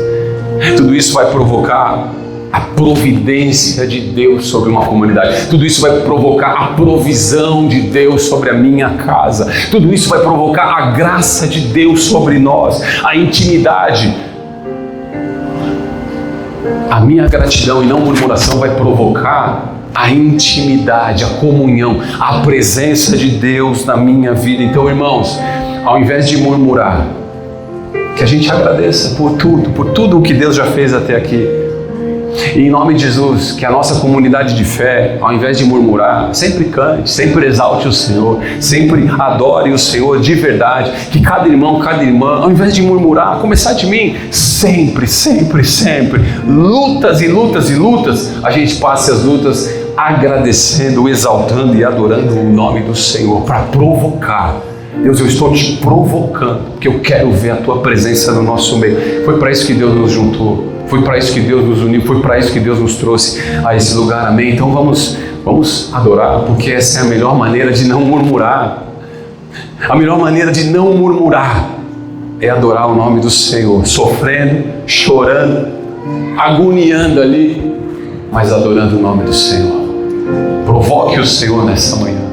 Tudo isso vai provocar a providência de Deus sobre uma comunidade. Tudo isso vai provocar a provisão de Deus sobre a minha casa. Tudo isso vai provocar a graça de Deus sobre nós, a intimidade. A minha gratidão e não murmuração vai provocar a intimidade, a comunhão, a presença de Deus na minha vida. Então, irmãos, ao invés de murmurar, que a gente agradeça por tudo o que Deus já fez até aqui. E em nome de Jesus, que a nossa comunidade de fé, ao invés de murmurar, sempre cante, sempre exalte o Senhor, sempre adore o Senhor de verdade. Que cada irmão, cada irmã, ao invés de murmurar, começar de mim, sempre, lutas e lutas e lutas, a gente passe as lutas agradecendo, exaltando e adorando o nome do Senhor, para provocar. Deus, eu estou te provocando, porque eu quero ver a tua presença no nosso meio. Foi para isso que Deus nos juntou. Foi para isso que Deus nos uniu, foi para isso que Deus nos trouxe a esse lugar, amém? Então vamos adorar, porque essa é a melhor maneira de não murmurar. A melhor maneira de não murmurar é adorar o nome do Senhor, sofrendo, chorando, agoniando ali, mas adorando o nome do Senhor. Provoque o Senhor nessa manhã.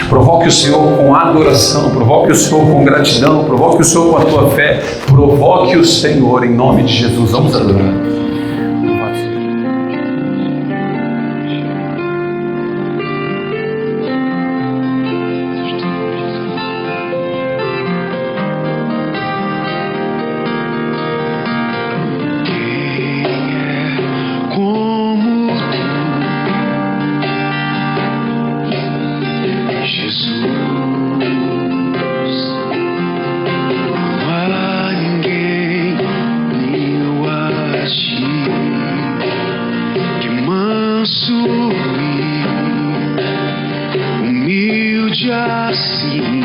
Provoque o Senhor com adoração, provoque o Senhor com gratidão, provoque o Senhor com a tua fé, provoque o Senhor em nome de Jesus. Vamos adorar. Não há ninguém humilde assim.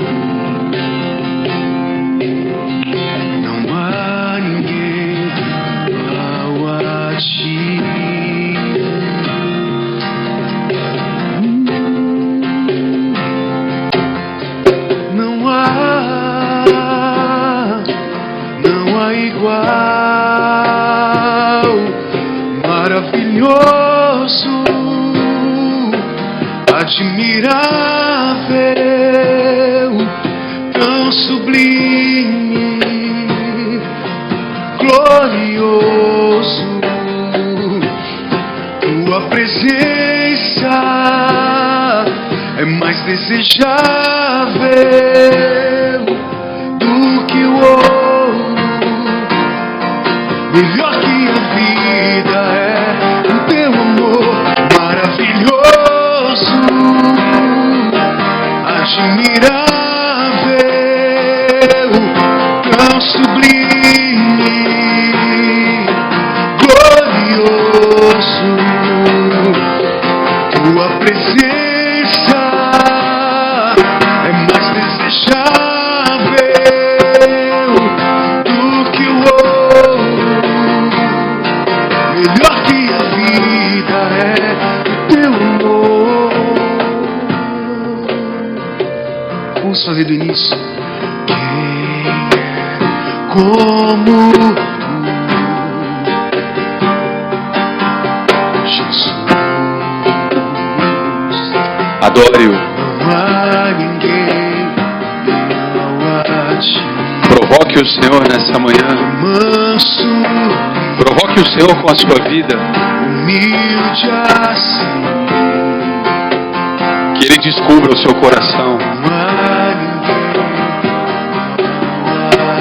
Não há ninguém igual a ti. Não há igual. Maravilhoso, admirável, tão sublime, glorioso. Tua presença é mais desejável do que o ouro, melhor que a vida é o teu amor maravilhoso, admirável, tão sublime, glorioso. Tua presença é mais desejável do que o ouro, melhor que a vida é o teu amor. Vamos fazer do início. Quem é como tu, Jesus? Adore-o. Não há ninguém igual a ti. Provoque o Senhor nessa manhã. Manso, Provoque o Senhor com a sua vida. humilde assim. Que Ele descubra o seu coração. Não há ninguém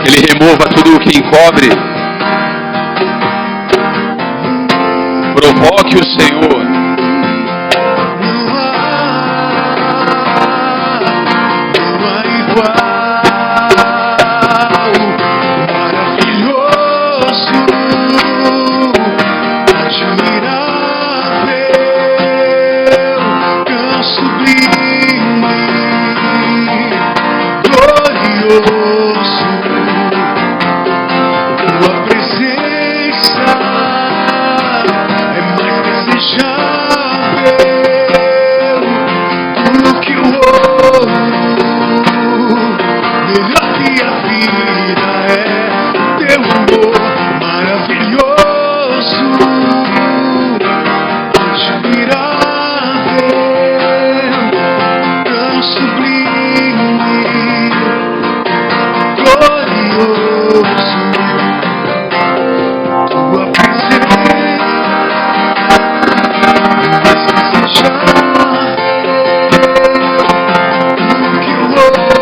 Que Ele remova tudo o que encobre. Provoque o Senhor. não há igual. Maravilhoso, admirável, tão sublime, glorioso. Tua presença é mais desejável do que o ouro, melhor que a vida é teu amor maravilhoso, admirável, tão sublime, glorioso. Tua presença mais desejável do que o ouro,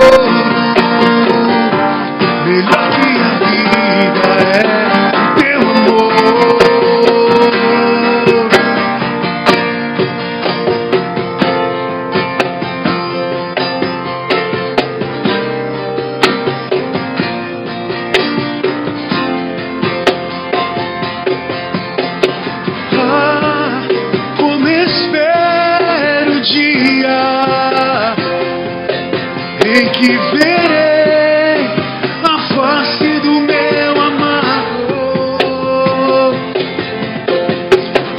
melhor que a vida é teu amor. Ah, como espero o dia em que verei a face do meu amado.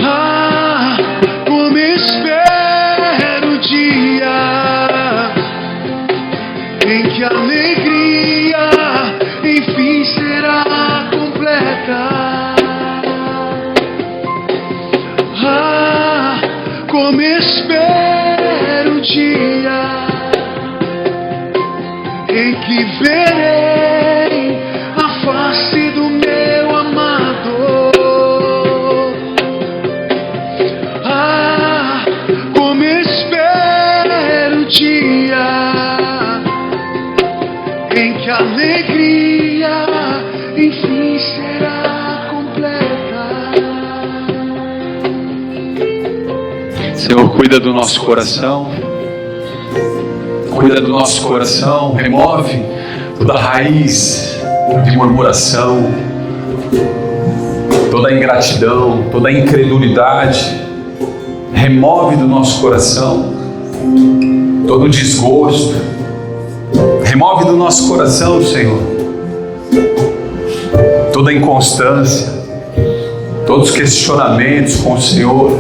Ah, como espero o dia em que a alegria enfim será completa. Ah, como espero o dia em que verei a face do meu amado. Ah, como espero o dia em que a alegria enfim será completa. Senhor, cuida do nosso coração. Cuida do nosso coração. Remove toda raiz de murmuração, toda ingratidão, toda incredulidade. Remove do nosso coração. todo desgosto. Remove do nosso coração, Senhor, toda inconstância, todos os questionamentos com o Senhor.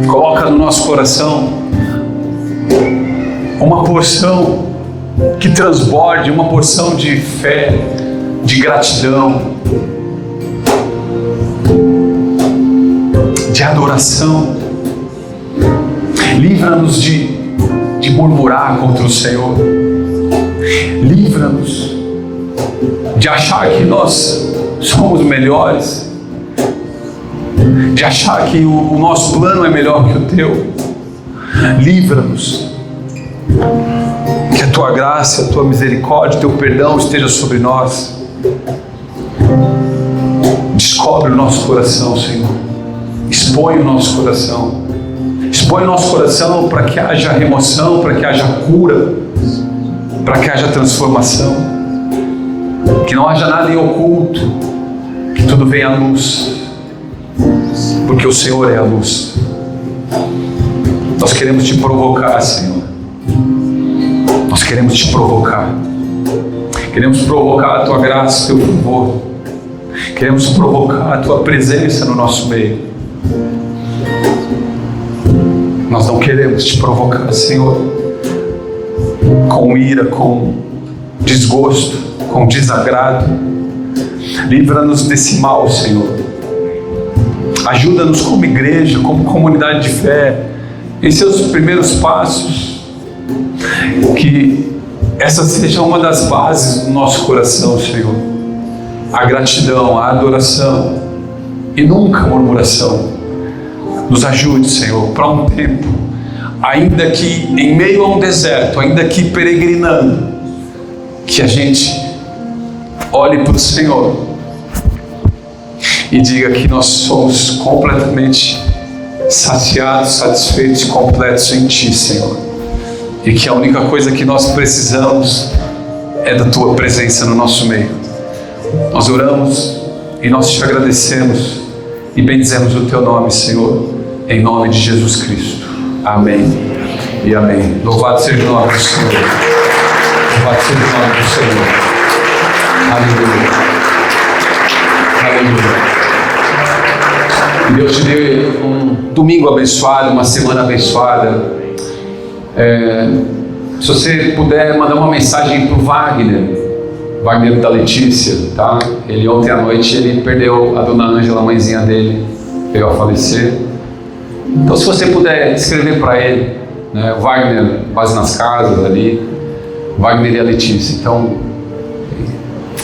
Coloca no nosso coração uma porção que transborde, uma porção de fé, de gratidão, de adoração. Livra-nos de murmurar contra o Senhor. Livra-nos de achar que nós somos melhores, de achar que o nosso plano é melhor que o teu. Livra-nos. Que a tua graça, a tua misericórdia, o teu perdão esteja sobre nós. Descobre o nosso coração, Senhor. Expõe o nosso coração. Expõe o nosso coração para que haja remoção, para que haja cura, para que haja transformação. Que não haja nada em oculto, que tudo venha à luz, porque o Senhor é a luz. Nós queremos te provocar, Senhor. Nós queremos te provocar. Queremos provocar a tua graça, o teu favor. Queremos provocar a tua presença no nosso meio. Nós não queremos te provocar, Senhor, com ira, com desgosto, com desagrado. Livra-nos desse mal, Senhor. Ajuda-nos como igreja, como comunidade de fé, em seus primeiros passos. Que essa seja uma das bases do nosso coração, Senhor. A gratidão, a adoração e nunca a murmuração. Nos ajude, Senhor, para um tempo, ainda que em meio a um deserto, ainda que peregrinando, que a gente olhe para o Senhor e diga que nós somos completamente saciados, satisfeitos e completos em Ti, Senhor. E que a única coisa que nós precisamos é da Tua presença no nosso meio. Nós oramos e nós te agradecemos e bendizemos o Teu nome, Senhor, em nome de Jesus Cristo. Amém e amém. Louvado seja o nome do Senhor. Louvado seja o nome do Senhor. Aleluia. Aleluia. Que Deus te dê um domingo abençoado, uma semana abençoada. Se você puder mandar uma mensagem para o Wagner da Letícia, tá? Ele ontem à noite ele perdeu a dona Ângela, a mãezinha dele, veio a falecer. Então, se você puder escrever para ele, né? Wagner, base nas casas ali, Wagner e a Letícia. Então,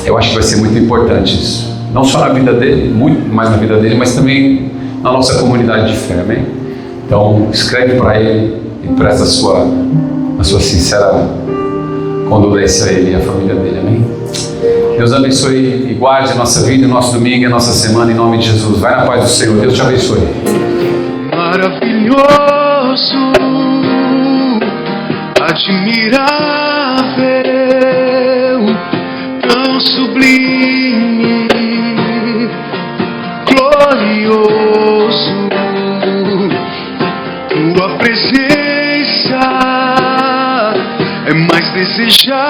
eu acho que vai ser muito importante isso. Não só na vida dele, muito mais na vida dele, mas também na nossa comunidade de fé, amém? Então, escreve para ele e presta a sua sincera condolência a ele e a família dele, amém? Deus abençoe e guarde a nossa vida, o nosso domingo e a nossa semana, em nome de Jesus. Vai na paz do Senhor. Deus te abençoe. Maravilhoso, admirável, tão sublime, glorioso, tua presença é mais desejável